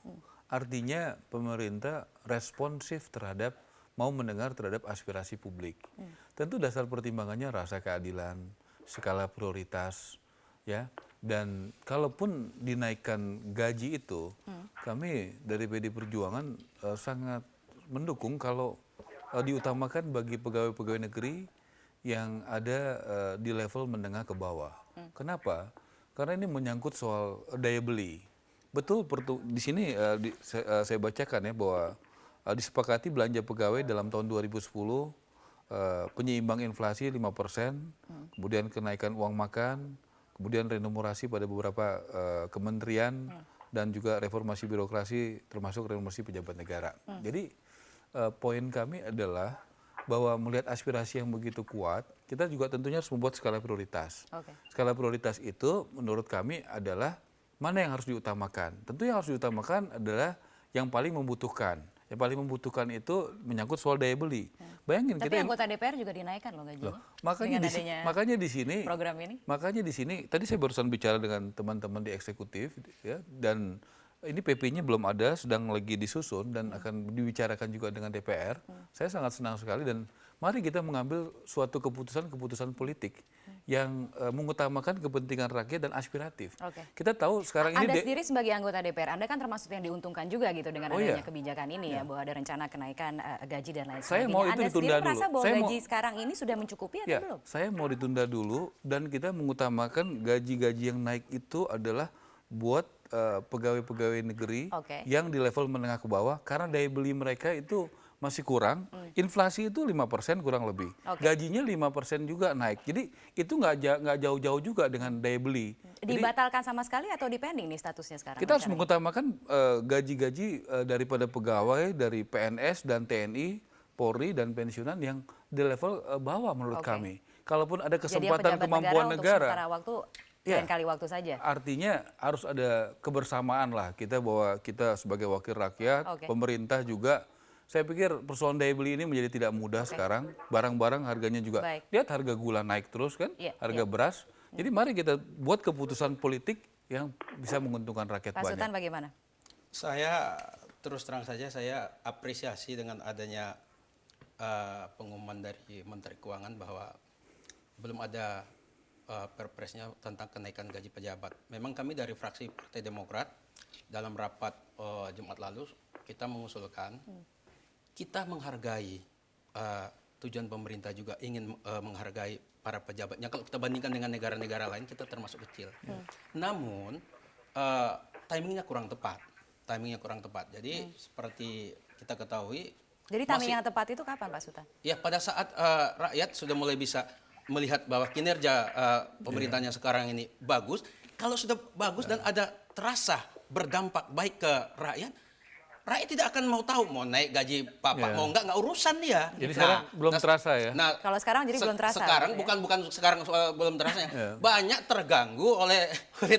B: Artinya pemerintah responsif terhadap mau mendengar terhadap aspirasi publik. Tentu dasar pertimbangannya rasa keadilan, skala prioritas, ya. Dan kalaupun dinaikkan gaji itu, kami dari PD Perjuangan sangat mendukung kalau diutamakan bagi pegawai-pegawai negeri yang ada di level menengah ke bawah. Kenapa? Karena ini menyangkut soal daya beli. Betul, di sini saya bacakan ya bahwa disepakati belanja pegawai dalam tahun 2010 penyeimbang inflasi 5%, kemudian kenaikan uang makan, kemudian renumerasi pada beberapa kementerian dan juga reformasi birokrasi termasuk reformasi pejabat negara. Jadi poin kami adalah bahwa melihat aspirasi yang begitu kuat, kita juga tentunya harus membuat skala prioritas. Skala prioritas itu menurut kami adalah mana yang harus diutamakan. Tentu yang harus diutamakan adalah yang paling membutuhkan. Yang paling membutuhkan itu menyangkut soal daya beli. Bayangin
A: Tapi
B: kita
A: anggota DPR juga dinaikkan loh gajinya.
B: makanya di sini
A: program ini.
B: Makanya di sini tadi saya barusan bicara dengan teman-teman di eksekutif ya, dan ini PP-nya belum ada, sedang lagi disusun dan akan dibicarakan juga dengan DPR. Saya sangat senang sekali dan mari kita mengambil suatu keputusan politik yang mengutamakan kepentingan rakyat dan aspiratif. Kita tahu sekarang ini
A: Anda sendiri sebagai anggota DPR, Anda kan termasuk yang diuntungkan juga gitu dengan adanya kebijakan ini ya, bahwa ada rencana kenaikan gaji dan lain sebagainya.
B: Saya mau itu
A: Anda
B: ditunda
A: sendiri merasa
B: dulu.
A: bahwa gaji sekarang ini sudah mencukupi atau belum?
B: Saya mau ditunda dulu dan kita mengutamakan gaji-gaji yang naik itu adalah buat pegawai-pegawai negeri yang di level menengah ke bawah karena daya beli mereka itu masih kurang, inflasi itu 5% kurang lebih, gajinya 5% juga naik, jadi itu nggak jauh-jauh juga dengan daya beli.
A: Dibatalkan sama sekali atau dipending nih statusnya sekarang?
B: Kita harus mengutamakan gaji-gaji daripada pegawai dari PNS dan TNI, Polri dan pensiunan yang di level bawah menurut kami. Kalaupun ada kesempatan kemampuan negara,
A: lain kali waktu saja.
B: Artinya harus ada kebersamaan lah kita bahwa kita sebagai wakil rakyat, pemerintah juga. Saya pikir persoalan daya beli ini menjadi tidak mudah sekarang. Barang-barang harganya juga. Lihat harga gula naik terus kan, harga beras. Jadi mari kita buat keputusan politik yang bisa menguntungkan rakyat banyak.
A: Pak Sultan bagaimana?
C: Saya terus terang saja saya apresiasi dengan adanya pengumuman dari Menteri Keuangan bahwa belum ada perpresnya tentang kenaikan gaji pejabat. Memang kami dari fraksi Partai Demokrat dalam rapat Jumat lalu kita mengusulkan kita menghargai tujuan pemerintah juga ingin menghargai para pejabatnya. Kalau kita bandingkan dengan negara-negara lain kita termasuk kecil. Namun timingnya kurang tepat. Jadi seperti kita ketahui.
A: Jadi timing yang tepat itu kapan Pak Sultan?
C: Ya pada saat rakyat sudah mulai bisa melihat bahwa kinerja pemerintahnya sekarang ini bagus. Kalau sudah bagus dan ada terasa berdampak baik ke rakyat tidak akan mau tahu mau naik gaji Bapak mau enggak urusan dia.
B: Jadi sekarang belum terasa ya.
C: Nah,
A: kalau sekarang jadi belum terasa.
C: Sekarang bukan sekarang belum terasa ya. Banyak terganggu oleh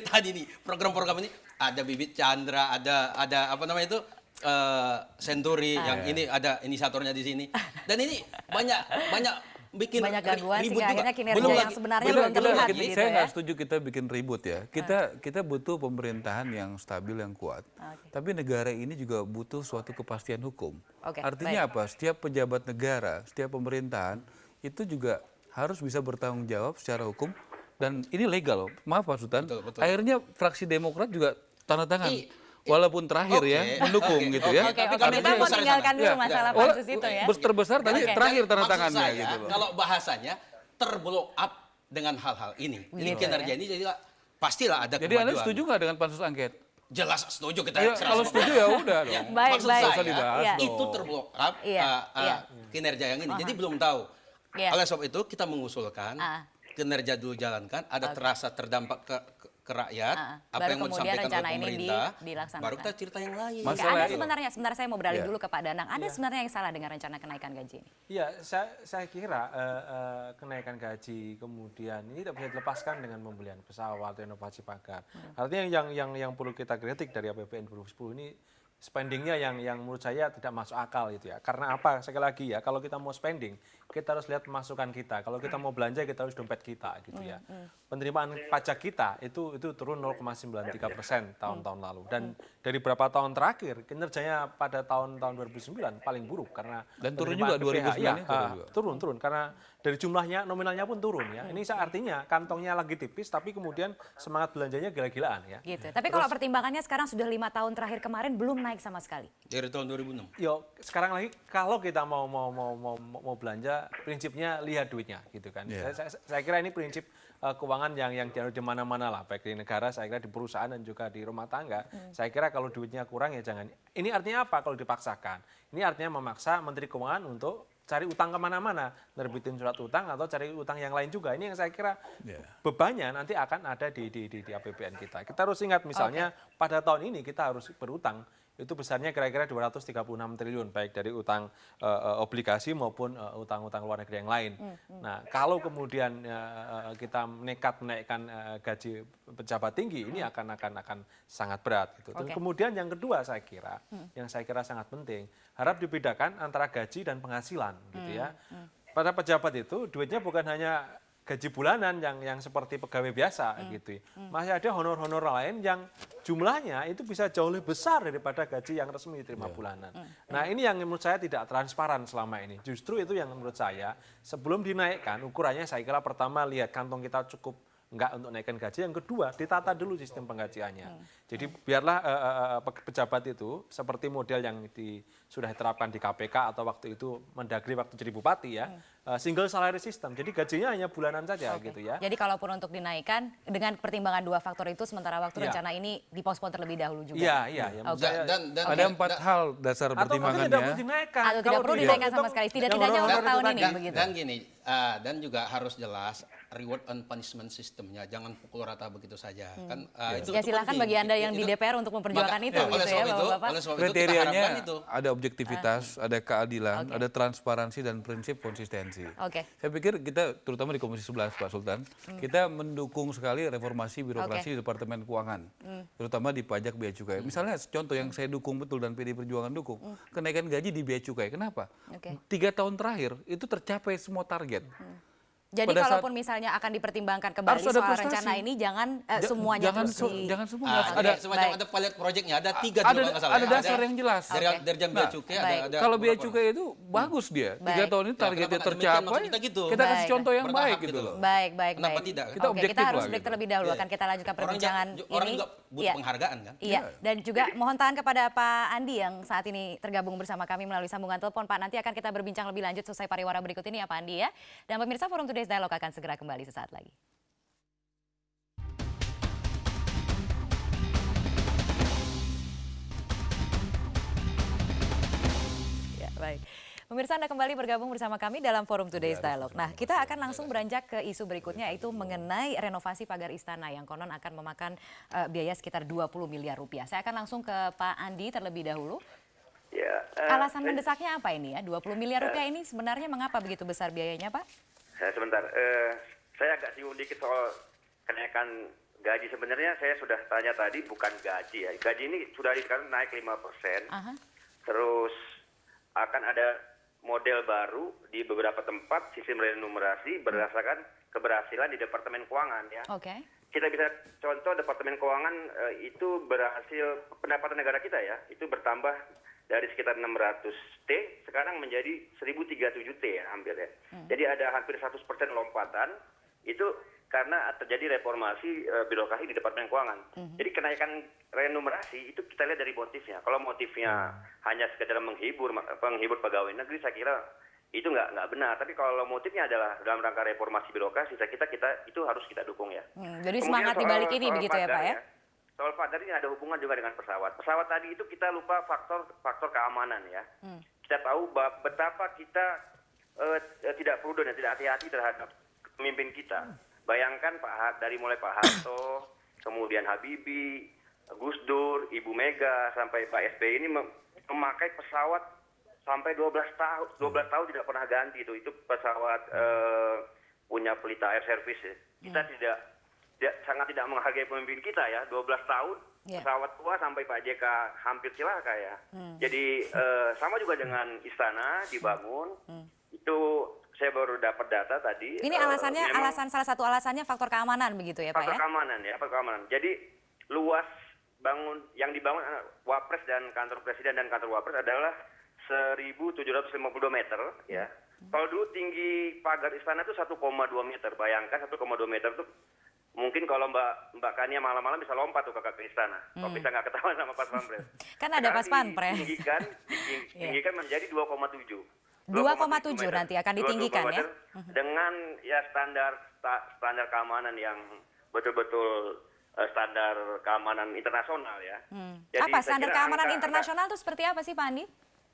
C: tadi nih program-program ini. Ada Bibit Chandra, ada apa namanya itu Senturi yang ini ada inisiatornya di sini. Dan ini banyak bikin
A: banyak gangguan
C: ribut
A: sehingga
C: juga.
A: akhirnya kinerja yang sebenarnya belum terlihat gitu
B: Saya
A: ya.
B: nggak setuju kita bikin ribut ya. Kita butuh pemerintahan yang stabil, yang kuat. Tapi negara ini juga butuh suatu kepastian hukum. Artinya apa? Setiap pejabat negara, setiap pemerintahan itu juga harus bisa bertanggung jawab secara hukum dan ini legal loh. Maaf Pak Sultan.
C: Betul.
B: Akhirnya fraksi Demokrat juga tanda tangan. Walaupun terakhir ya mendukung gitu ya.
A: Tapi kita mau tinggalkan dulu masalah pansus itu ya.
B: Terbesar tadi terakhir tanda tangannya
C: saya,
B: gitu loh.
C: Kalau bahasanya terblow up dengan hal-hal ini. Ini kinerja ini jadi pastilah ada
B: Jadi
C: kemajuan.
B: Anda setuju nggak dengan pansus angket?
C: Jelas setuju kita.
B: Kalau setuju ya udah dong.
C: Maksud saya
A: Iya.
C: itu terblow up kinerja yang ini. Jadi belum tahu. Oleh sebab itu kita mengusulkan kinerja dulu jalankan, ada terasa terdampak ke rakyat, apa yang mau disampaikan oleh pemerintah, baru kita cerita yang lain.
A: Ada sebenarnya saya mau beralih dulu ke Pak Danang. Ada sebenarnya yang salah dengan rencana kenaikan gaji ini?
G: Iya, saya kira kenaikan gaji kemudian ini tidak bisa dilepaskan dengan pembelian pesawat atau inovasi pagar. Artinya yang perlu kita kritik dari APBN 2010 ini spendingnya yang menurut saya tidak masuk akal itu ya. Karena apa? Sekali lagi ya, kalau kita mau spending, kita harus lihat masukan kita. Kalau kita mau belanja, kita harus dompet kita gitu ya. Penerimaan pajak kita itu turun 0,93% tahun-tahun lalu. Dan dari beberapa tahun terakhir, kinerjanya pada tahun 2009 paling buruk karena
B: dan turun juga 2009
G: turun karena dari jumlahnya nominalnya pun turun ya. Ini artinya kantongnya lagi tipis tapi kemudian semangat belanjanya gila-gilaan ya.
A: Gitu. Tapi kalau pertimbangannya sekarang sudah 5 tahun terakhir kemarin belum naik sama sekali.
C: Dari tahun 2006.
G: Yo, sekarang lagi kalau kita mau belanja prinsipnya lihat duitnya gitu kan. Saya kira ini prinsip keuangan yang dianut di mana-mana lah, baik di negara, saya kira di perusahaan dan juga di rumah tangga. Saya kira kalau duitnya kurang ya jangan. Ini artinya apa kalau dipaksakan? Ini artinya memaksa Menteri Keuangan untuk cari utang kemana-mana, nerbitin surat utang atau cari utang yang lain juga. Ini yang saya kira
B: Yeah.
G: bebannya nanti akan ada di APBN kita. Kita harus ingat misalnya pada tahun ini kita harus berutang itu besarnya kira-kira 236 triliun baik dari utang obligasi maupun utang-utang luar negeri yang lain. Nah, kalau kemudian kita nekat menaikkan gaji pejabat tinggi ini akan sangat berat gitu. Dan kemudian yang kedua saya kira yang saya kira sangat penting, harap dibedakan antara gaji dan penghasilan gitu ya. Pada pejabat itu duitnya bukan hanya gaji bulanan yang seperti pegawai biasa gitu. Masih ada honor-honor lain yang jumlahnya itu bisa jauh lebih besar daripada gaji yang resmi diterima bulanan. Nah, ini yang menurut saya tidak transparan selama ini. Justru itu yang menurut saya sebelum dinaikkan ukurannya saya kira pertama lihat kantong kita cukup enggak untuk naikkan gaji, yang kedua ditata dulu sistem penggajiannya. Jadi biarlah pejabat itu seperti model yang sudah diterapkan di KPK atau waktu itu Mendagri waktu jadi bupati ya, single salary system. Jadi gajinya hanya bulanan saja gitu ya.
A: Jadi kalaupun untuk dinaikkan dengan pertimbangan dua faktor itu, sementara waktu rencana ini dipospon terlebih dahulu juga.
G: Iya.
C: Dan
B: Ada 4 hal dasar
G: atau mungkin tidak perlu
B: pertimbangannya.
G: dinaikkan.
A: Atau tidak perlu dinaikkan sama sekali, setidaknya untuk tahun ini begitu.
C: Dan gini, dan juga harus jelas reward and punishment sistemnya, jangan pukul rata begitu saja. Kan itu
A: Ya silahkan
C: penting.
A: bagi Anda yang di DPR untuk memperjuangkan itu
C: oleh
A: gitu ya
C: sebab itu,
A: Bapak-Bapak.
C: oleh sebab itu kita harapkan
B: Kriterianya
C: itu.
B: ada objektivitas, ada keadilan, ada transparansi dan prinsip konsistensi.
A: Oke.
B: Saya pikir kita terutama di Komisi 11 Pak Sultan, kita mendukung sekali reformasi birokrasi di Departemen Keuangan, terutama di pajak bea cukai. Misalnya contoh yang saya dukung betul dan PD Perjuangan dukung, kenaikan gaji di bea cukai. Kenapa?
A: Oke.
B: 3 tahun terakhir itu tercapai semua target.
A: Jadi
B: Pada saat-
A: kalaupun misalnya akan dipertimbangkan kembali
B: Harus ada
A: soal
B: prestasi.
A: rencana ini, jangan semuanya
B: jangan
A: terus
B: jangan semua.
C: Ada
A: Baik.
C: semacam ada pilot projectnya, ada 3
B: Ada-
C: juga nggak salah
B: ada
C: ya.
B: dasar yang jelas.
C: Dari
A: Oke.
C: dari jam bea
B: Nah,
C: cukai
A: baik.
C: ada
B: Kalau bea
C: beberapa.
B: cukai itu bagus dia. 3
A: Baik.
B: tahun ini
C: Ya,
B: targetnya
C: kenapa nggak demikian?
B: tercapai.
C: Maksud kita gitu.
B: Kita kasih
A: Baik.
B: contoh yang
C: Bertahap
B: baik
C: gitu
B: gitu
C: loh.
B: loh.
A: Baik.
C: Kenapa tidak?
B: Kita
A: Oke,
B: objektif
A: kita harus
B: lah
A: break
B: gitu.
A: terlebih dahulu.
C: Iya.
A: Akan kita lanjutkan perbincangan
C: Orang
A: ini.
C: juga butuh
A: Iya.
C: penghargaan kan?
A: Iya, dan juga mohon tahan kepada Pak Andi yang saat ini tergabung bersama kami melalui sambungan telepon. Pak, nanti akan kita berbincang lebih lanjut selesai pariwara berikut ini ya Pak Andi ya. Dan pemirsa, Forum Today's Dialog akan segera kembali sesaat lagi. Ya, baik. Pemirsa, Anda kembali bergabung bersama kami dalam Forum Today's Dialog. Nah, kita akan langsung beranjak ke isu berikutnya, yaitu mengenai renovasi pagar istana yang konon akan memakan biaya sekitar 20 miliar rupiah. Saya akan langsung ke Pak Andi terlebih dahulu.
D: Ya,
A: Alasan mendesaknya apa ini ya? 20 miliar rupiah ini sebenarnya mengapa begitu besar biayanya, Pak?
D: sebentar. Saya agak singgung dikit soal kenaikan gaji. Sebenarnya saya sudah tanya tadi, bukan gaji ya. Gaji ini sudah sekarang naik 5%.
A: Aha.
D: Terus akan ada model baru di beberapa tempat sistem renumerasi berdasarkan keberhasilan di Departemen Keuangan ya.
A: Oke.
D: Kita bisa contoh Departemen Keuangan itu berhasil, pendapatan negara kita ya, itu bertambah dari sekitar 600T sekarang menjadi 1037T ya hampir ya. Jadi ada hampir 100% lompatan itu karena terjadi reformasi birokrasi di Departemen Keuangan. Jadi kenaikan renumerasi itu kita lihat dari motifnya. Kalau motifnya hanya sekedar menghibur pegawai negeri, saya kira itu nggak benar. Tapi kalau motifnya adalah dalam rangka reformasi birokrasi, saya kira kita itu harus kita dukung ya.
A: Jadi
D: Kemudian
A: semangat di balik ini
D: soal
A: begitu ya, Pak
D: pagar
A: ya?
D: Soal pagar ini ada hubungan juga dengan pesawat. Pesawat tadi itu kita lupa faktor keamanan ya. Kita tahu betapa kita tidak prudent dan tidak hati-hati terhadap pemimpin kita. Bayangkan dari mulai Pak Harto, kemudian Habibie, Gus Dur, Ibu Mega, sampai Pak SBY ini memakai pesawat sampai 12 tahun. 12 tahun tidak pernah ganti itu. Itu pesawat punya Pelita Air Service ya. Kita sangat tidak menghargai pemimpin kita ya. 12 tahun pesawat tua sampai Pak JK hampir celaka ya. Jadi sama juga dengan istana dibangun. Itu saya baru dapat data tadi.
A: Ini alasannya, salah satu alasannya faktor keamanan begitu ya, Pak ya?
D: Faktor keamanan. Jadi luas yang dibangun Wapres dan kantor presiden dan kantor Wapres adalah 1.752 meter ya. Kalau dulu tinggi pagar istana itu 1,2 meter. Bayangkan 1,2 meter itu mungkin kalau Mbak Kania malam-malam bisa lompat tuh ke istana. Kalau bisa nggak ketahuan sama Pas Pampres.
A: Kan ada Pas Pampres.
D: Ditinggikan menjadi 2,7.
A: 2,7 nanti akan ditinggikan ya?
D: Dengan ya standar keamanan yang betul-betul standar keamanan internasional ya.
A: Apa standar keamanan internasional itu seperti apa sih Pak Andi?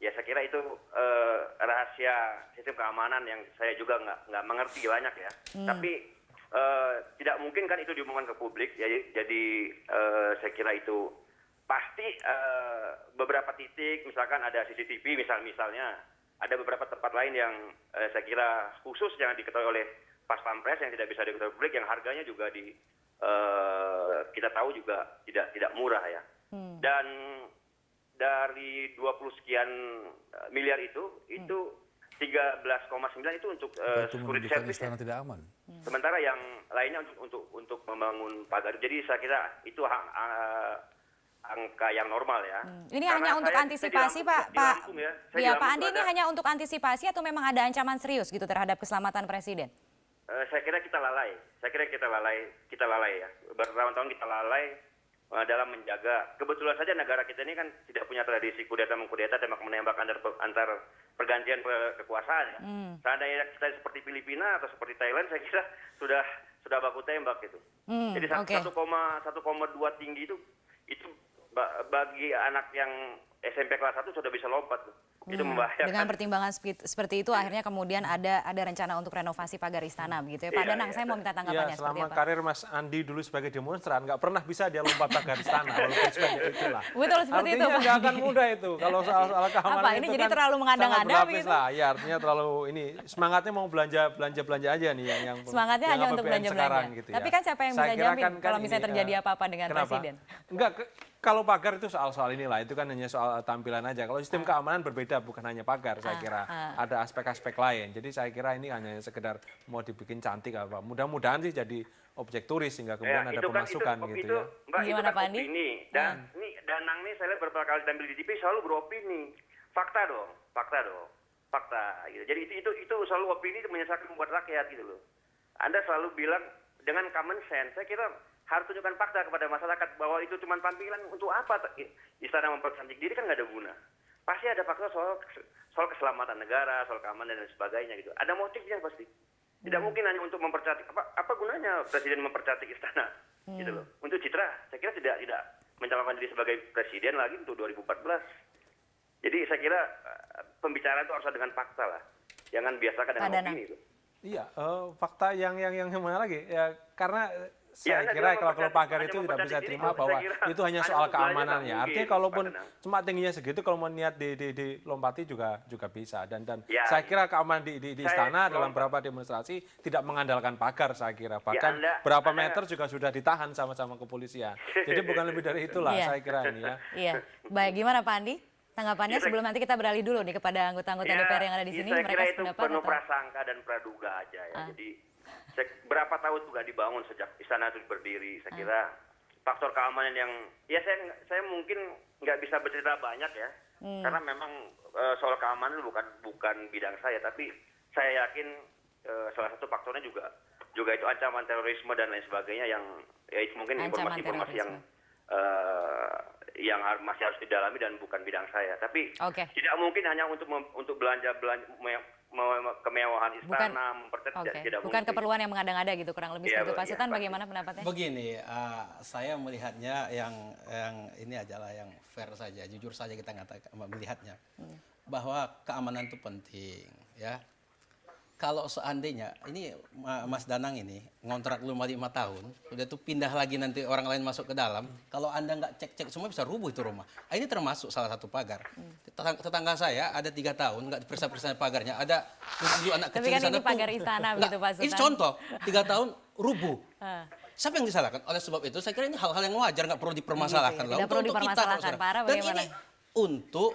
D: ya saya kira itu rahasia sistem keamanan yang saya juga nggak mengerti banyak ya. Tapi tidak mungkin kan itu diumumkan ke publik. Jadi saya kira itu pasti beberapa titik, misalkan ada CCTV misalnya, ada beberapa tempat lain yang saya kira khusus yang diketahui oleh Pas Pampres yang tidak bisa diketahui publik, yang harganya juga kita tahu juga tidak murah ya. Dan dari 20 sekian miliar itu 13,9 itu untuk
B: Itu
D: security
B: menunjukkan
D: service.
B: istana tidak aman.
D: Sementara yang lainnya untuk membangun pagar. Jadi saya kira itu angka yang normal ya.
A: Ini
D: Karena
A: hanya untuk
D: saya
A: antisipasi,
D: di
A: Pak.
D: Lampung ya. Saya di
A: Ya, Pak
D: Lampung
A: Andi,
D: itu
A: ini hanya untuk antisipasi atau memang ada ancaman serius gitu terhadap keselamatan Presiden?
D: Saya kira kita lalai. Kita lalai ya. Bertahun-tahun kita lalai dalam menjaga. Kebetulan saja negara kita ini kan tidak punya tradisi kudeta mengkudeta, tembak menembak antar pergantian kekuasaan ya. Seandainya kita seperti Filipina atau seperti Thailand, saya kira sudah baku tembak gitu. Jadi 1,2 tinggi itu bagi anak yang SMP kelas 1 sudah bisa lompat. Itu membahayakan.
A: Dengan pertimbangan seperti itu akhirnya kemudian ada rencana untuk renovasi pagar istana begitu ya. Pak Danang, saya mau minta tanggapannya
G: Ya,
A: seperti
G: selama
A: apa?
G: karir Mas Andi dulu sebagai demonstran nggak pernah bisa dia lompat pagar istana walaupun seperti itulah.
A: Betul seperti itu,
G: Artinya
A: Pak
G: nggak
A: Andi.
G: akan mudah itu kalau soal keamanan
A: Apa,
G: itu
A: ini jadi
G: kan
A: terlalu mengada-ngada
G: sangat berlapis
A: begitu?
G: lah. Ya artinya terlalu ini semangatnya mau belanja aja nih yang
A: Semangatnya hanya untuk
G: APBN sekarang
A: belanja-belanja.
G: gitu
A: Tapi
G: ya.
A: kan siapa yang
G: Saya
A: bisa
G: kira
A: jamin kalau misalnya
G: ini,
A: terjadi apa-apa dengan
G: kenapa?
A: Presiden?
G: Enggak, kalau pagar itu soal inilah, itu kan hanya soal tampilan aja. Kalau sistem keamanan berbeda, bukan hanya pagar saya kira. Ada aspek-aspek lain. Jadi saya kira ini hanya sekedar mau dibikin cantik apa. Mudah-mudahan sih jadi objek turis sehingga kemudian ada pemasukan gitu ya.
D: Mbak, itu
A: Gimana,
D: kan
A: Pak Andi?
D: opini. Dan ini Danang nih saya lihat beberapa kali tampil di TV selalu beropini. Fakta dong. Gitu. Jadi itu selalu opini menyesalkan membuat rakyat gitu loh. Anda selalu bilang dengan common sense. Saya kira harus tunjukkan fakta kepada masyarakat bahwa itu cuma tampilan. Untuk apa istana mempercantik diri, kan nggak ada guna. Pasti ada fakta soal keselamatan negara, soal keamanan dan sebagainya gitu. Ada motifnya pasti. Tidak mungkin hanya untuk mempercantik. Apa gunanya Presiden mempercantik istana? Gitu loh. Untuk citra, saya kira tidak mencalonkan diri sebagai presiden lagi untuk 2014. Jadi saya kira pembicaraan itu harus dengan fakta lah. Jangan biasakan dengan opini itu.
G: Iya, fakta yang mana lagi? Ya karena saya
D: Ya,
G: kira kalau pagar
D: hanya
G: itu tidak bisa
D: mempercantik
G: terima
D: diri,
G: bahwa
D: saya kira
G: itu hanya
D: hanya
G: soal
D: untuk belajar
G: keamanan
D: nggak
G: ya.
D: mungkin,
G: Artinya kalaupun
D: Pak Danang.
G: cuma tingginya segitu, kalau mau niat dilompati juga bisa. Dan
D: Ya,
G: saya kira keamanan di istana dalam
D: lompat.
G: beberapa demonstrasi tidak mengandalkan pagar saya kira. Bahkan
D: Anda-
G: berapa
D: Anda-
G: meter juga sudah ditahan sama kepolisian. Jadi bukan lebih dari itulah
A: Iya.
G: saya kira ini ya.
A: Iya. Baik, gimana Pak Andi? Tanggapannya sebelum nanti kita beralih dulu nih kepada anggota-anggota DPR yang ada di sini.
D: Saya kira
A: Mereka
D: itu
A: sependapat
D: penuh
A: atau?
D: prasangka dan praduga aja ya. Jadi berapa tahun juga dibangun sejak istana itu berdiri. Saya kira faktor keamanan yang ya saya mungkin nggak bisa bercerita banyak ya. Karena memang soal keamanan bukan bidang saya, tapi saya yakin salah satu faktornya juga itu ancaman terorisme dan lain sebagainya yang ya itu mungkin
A: Ancaman
D: informasi-informasi yang
A: terorisme.
D: masih harus didalami dan bukan bidang saya. Tapi
A: Oke.
D: tidak mungkin hanya untuk belanja kemewahan istana, tidak
A: Bukan
D: mungkin.
A: keperluan yang mengada-ngada gitu kurang lebih
D: Iya,
A: seperti itu. Pak
D: iya,
A: Sultan
D: pasti.
A: bagaimana pendapatnya?
C: Begini, saya melihatnya yang ini adalah yang fair saja, jujur saja kita melihatnya bahwa keamanan itu penting, ya. Kalau seandainya ini Mas Danang ini ngontrak lu 5 tahun, udah tuh pindah lagi nanti orang lain masuk ke dalam, kalau Anda nggak cek-cek semua bisa rubuh itu rumah. Ini termasuk salah satu pagar. Tetangga saya ada 3 tahun nggak diperiksa pagarnya, ada 7 anak
A: Tapi
C: kecil
A: kan
C: di sana
A: ini pagar
C: tuh.
A: istana
C: Lah,
A: begitu, Pak
C: ini
A: Sultan.
C: contoh 3 tahun rubuh. Siapa yang disalahkan? Oleh sebab itu saya kira ini hal-hal yang wajar, nggak perlu dipermasalahkan.
A: Gitu ya, tidak perlu
C: Untuk kita,
A: dipermasalahkan.
C: saudara.
A: Pak Ara,
C: Dan
A: bagaimana?
C: ini untuk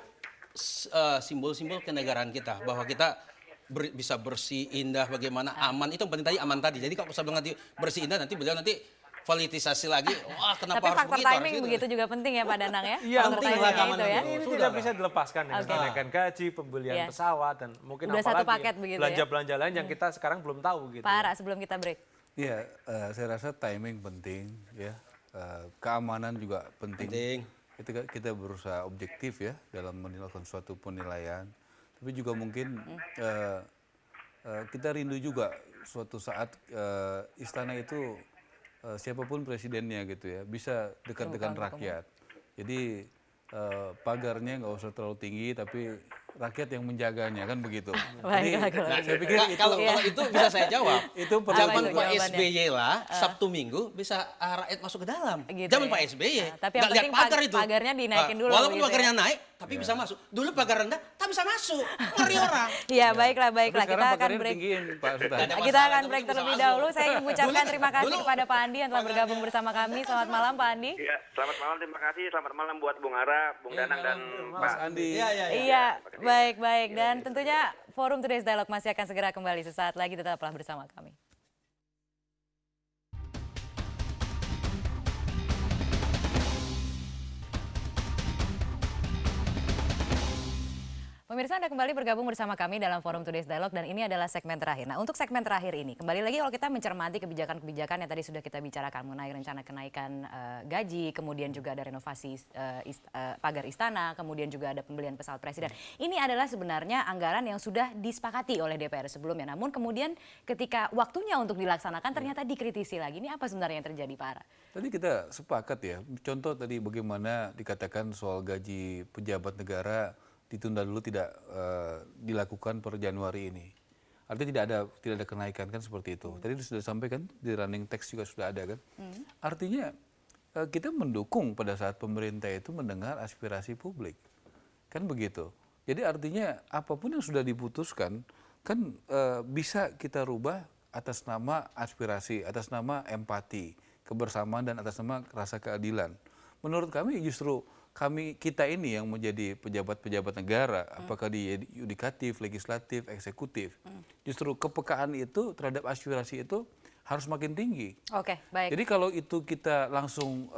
C: simbol-simbol kenegaraan kita, bahwa kita bisa bersih, indah, bagaimana aman. Itu yang penting tadi, aman tadi. Jadi kalau saya bilang nanti bersih, indah, nanti beliau nanti politisasi lagi. Wah, kenapa
A: Tapi
C: harus
A: faktor
C: begitu?
A: timing begitu juga penting ya Pak Danang ya?
G: Iya,
A: Faktor
C: penting lah
A: timingnya
C: keamanan
A: itu ya.
C: itu.
G: Ini
C: Sudah
G: tidak
C: lah.
G: bisa dilepaskan dengan
A: Oke.
G: kenaikan gaji, pembelian
A: Iya.
G: pesawat, dan mungkin
A: Udah satu
G: apalagi
A: paket begitu ya.
G: belanja-belanja lain yang kita sekarang belum tahu gitu.
A: Pak Ara sebelum kita break.
B: Iya, saya rasa timing penting ya. Keamanan juga penting.
C: Penting.
B: Kita berusaha objektif ya dalam menilai suatu penilaian. Tapi juga mungkin kita rindu juga suatu saat istana itu siapapun presidennya gitu ya bisa dekat dengan rakyat. Jadi pagarnya nggak usah terlalu tinggi, tapi rakyat yang menjaganya, kan begitu.
A: Baiklah, kalau
B: saya
A: gitu.
B: pikir
C: Kalau itu bisa saya jawab.
B: itu perlu
C: Zaman
A: itu
C: Pak
A: jawabannya?
C: SBY lah, Sabtu Minggu bisa rakyat masuk ke dalam.
A: Gitu
C: Zaman
A: ya.
C: Pak SBY,
A: Tapi yang
C: nggak lihat
A: penting
C: pagar itu.
A: pagarnya dinaikin dulu
C: Walaupun
A: gitu
C: pagarnya
A: ya.
C: naik, tapi bisa masuk. Dulu pagar rendah, tak bisa masuk. Ngeri orang.
A: Iya, baiklah.
B: Tapi
A: Kita
B: sekarang
A: akan
B: pagarnya
A: break.
B: tinggiin, Pak Sultan.
C: Ada
A: Kita
C: masalah,
A: akan
C: yang
A: break
C: penting bisa
A: terlebih
C: masuk.
A: dahulu. Saya ingin mengucapkan
C: Dulu-
A: terima kasih
C: dulu-
A: kepada Pak Andi yang telah bergabung bersama kami. Selamat malam, Pak Andi.
D: Ya, selamat malam, terima kasih. Selamat malam buat Bung Ara, Bung Danang, dan
B: Mas
D: Pak
B: Andi.
A: Iya, baik. Dan tentunya Forum Today's Dialogue masih akan segera kembali sesaat lagi. Tetaplah bersama kami. Pemirsa, Anda kembali bergabung bersama kami dalam Forum Today's Dialogue dan ini adalah segmen terakhir. Nah, untuk segmen terakhir ini, kembali lagi kalau kita mencermati kebijakan-kebijakan yang tadi sudah kita bicarakan mengenai rencana kenaikan gaji, kemudian juga ada renovasi pagar istana, kemudian juga ada pembelian pesawat presiden. Ini adalah sebenarnya anggaran yang sudah disepakati oleh DPR sebelumnya. Namun kemudian ketika waktunya untuk dilaksanakan ternyata dikritisi lagi. Ini apa sebenarnya yang terjadi, Pak Ara?
B: Tadi kita sepakat ya, contoh tadi bagaimana dikatakan soal gaji pejabat negara ditunda dulu, tidak dilakukan per Januari ini. Artinya tidak ada kenaikan, kan seperti itu. Tadi sudah sampaikan di running text juga sudah ada kan. Artinya kita mendukung pada saat pemerintah itu mendengar aspirasi publik. Kan begitu. Jadi artinya apapun yang sudah diputuskan kan bisa kita rubah atas nama aspirasi, atas nama empati, kebersamaan, dan atas nama rasa keadilan. Menurut kami justru kita ini yang menjadi pejabat-pejabat negara, apakah di yudikatif, legislatif, eksekutif, justru kepekaan itu terhadap aspirasi itu harus makin tinggi.
A: Oke, baik.
B: Jadi kalau itu kita langsung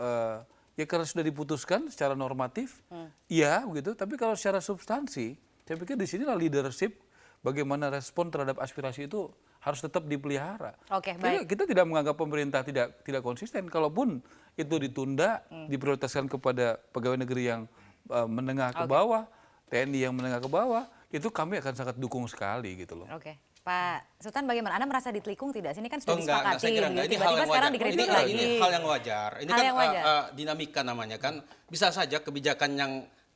B: ya karena sudah diputuskan secara normatif, iya begitu. Tapi kalau secara substansi, saya pikir di sinilah leadership, bagaimana respon terhadap aspirasi itu harus tetap dipelihara.
A: Oke, baik.
B: Kita tidak menganggap pemerintah tidak konsisten. Kalaupun itu ditunda, diprioritaskan kepada pegawai negeri yang menengah ke bawah, TNI yang menengah ke bawah, itu kami akan sangat dukung sekali gitu loh.
A: Oke. Pak Sultan bagaimana? Anda merasa ditelikung tidak? Sini kan sudah
C: Enggak,
A: disepakati.
C: saya kira enggak. Ini hal
A: Tiba-tiba
C: yang
A: sekarang
C: wajar.
A: dikritik
C: Ini
A: lagi.
C: hal yang wajar. Ini
A: Hal
C: kan
A: yang wajar.
C: dinamika namanya kan. Bisa saja kebijakan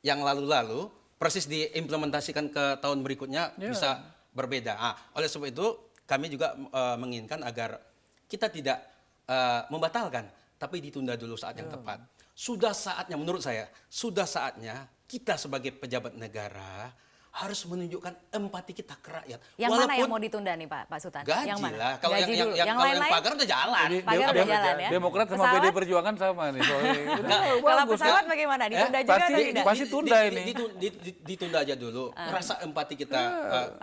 C: yang lalu-lalu persis diimplementasikan ke tahun berikutnya bisa berbeda. Oleh sebab itu kami juga menginginkan agar kita tidak membatalkan, tapi ditunda dulu saat yang tepat. Sudah saatnya, menurut saya, sudah saatnya kita sebagai pejabat negara harus menunjukkan empati kita ke rakyat.
A: Yang mana yang mau ditunda nih Pak Sultan?
C: Gaji
A: yang mana?
C: lah. Kalau
A: Gaji dulu.
C: yang
A: lain-lain?
C: pagar udah jalan.
A: Pagar udah jalan ya.
B: Demokrat sama
A: Pesawat?
B: PD Perjuangan sama nih.
A: Kalau pesawat bagaimana? Ditunda juga atau tidak?
B: Pasti tunda ini.
C: Ditunda aja dulu. Rasa empati kita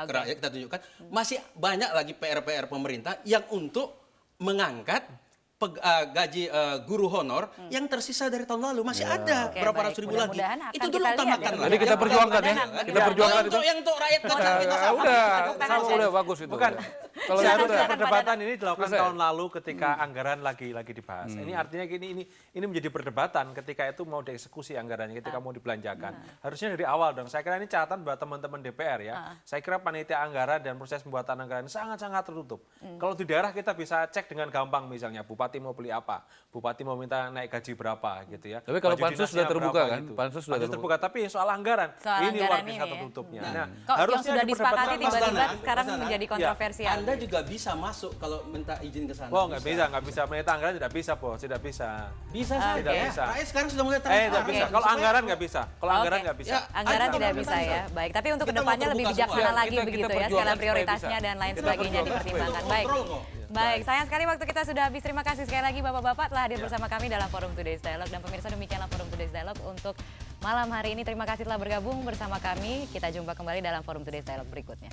C: ke rakyat kita tunjukkan. Masih banyak lagi PR-PR pemerintah yang untuk mengangkat gaji guru honor yang tersisa dari tahun lalu. Masih ada
A: Oke,
C: berapa
A: baik.
C: ratus ribu lagi.
A: Mudah-mudahan akan
C: Itu dulu
A: kita lihat
C: utamakan
A: ya.
C: lah.
B: Jadi kita perjuangkan ya. Kita perjuangkan itu.
C: Yang untuk rakyat kita
B: Udah bagus itu.
G: Bukan.
B: Kalau
A: Silakan,
B: itu udah
A: silakan.
G: Perdebatan ini dilakukan
B: Selesai.
G: tahun lalu ketika anggaran lagi dibahas. Ini artinya ini menjadi perdebatan ketika itu mau dieksekusi anggarannya, ketika mau dibelanjakan. Harusnya dari awal dong. Saya kira ini catatan buat teman-teman DPR ya. Saya kira panitia anggaran dan proses pembuatan anggaran sangat-sangat tertutup. Kalau di daerah kita bisa cek dengan gampang, misalnya bupati mau beli apa, bupati mau minta naik gaji berapa gitu ya.
B: Tapi kalau
G: Baju
B: pansus
G: dinasnya
B: sudah terbuka
G: berapa
B: kan?
G: gitu.
B: Pansus sudah
G: terbuka. Tapi soal anggaran,
A: Soal
G: ini luar
A: anggaran
G: biasa
A: ini ya.
G: tertutupnya.
A: Kok
G: Nah,
A: yang
G: harusnya
A: sudah disepakati
G: diperdebatkan.
A: tiba-tiba
C: Mas
A: sekarang
C: Danang.
A: menjadi kontroversial.
C: Anda juga bisa masuk kalau minta izin ke sana.
G: Oh, nggak bisa. Penelitian anggaran tidak bisa, Po. Tidak bisa.
C: Bisa
A: Oke.
C: saja.
G: Tidak bisa.
C: Rakyat sekarang sudah mulai
G: Tidak
C: transparan.
G: bisa. Kalau anggaran nggak bisa. Kalau anggaran
A: Oke.
G: nggak bisa.
C: Ya,
A: Anggaran
C: Ada
A: tidak
C: pemerintahan
A: bisa ya.
C: bisa.
A: Baik, tapi untuk
C: Kita mau
A: kedepannya lebih
C: terbuka
A: bijaksana
C: semua.
A: lagi
B: Kita
A: begitu ya,
B: perjuangkan
A: skala
B: supaya
A: prioritasnya
B: bisa.
A: dan lain
B: Kita
A: sebagainya
B: perjuangkan supaya
A: dipertimbangkan.
C: bisa.
A: Baik.
C: Kontrol kok.
A: Baik, sayang sekali waktu kita sudah habis. Terima kasih sekali lagi Bapak-bapak telah hadir bersama kami dalam Forum Today's Dialogue. Dan pemirsa, demikianlah Forum Today's Dialogue untuk malam hari ini. Terima kasih telah bergabung bersama kami. Kita jumpa kembali dalam Forum Today's Dialogue berikutnya.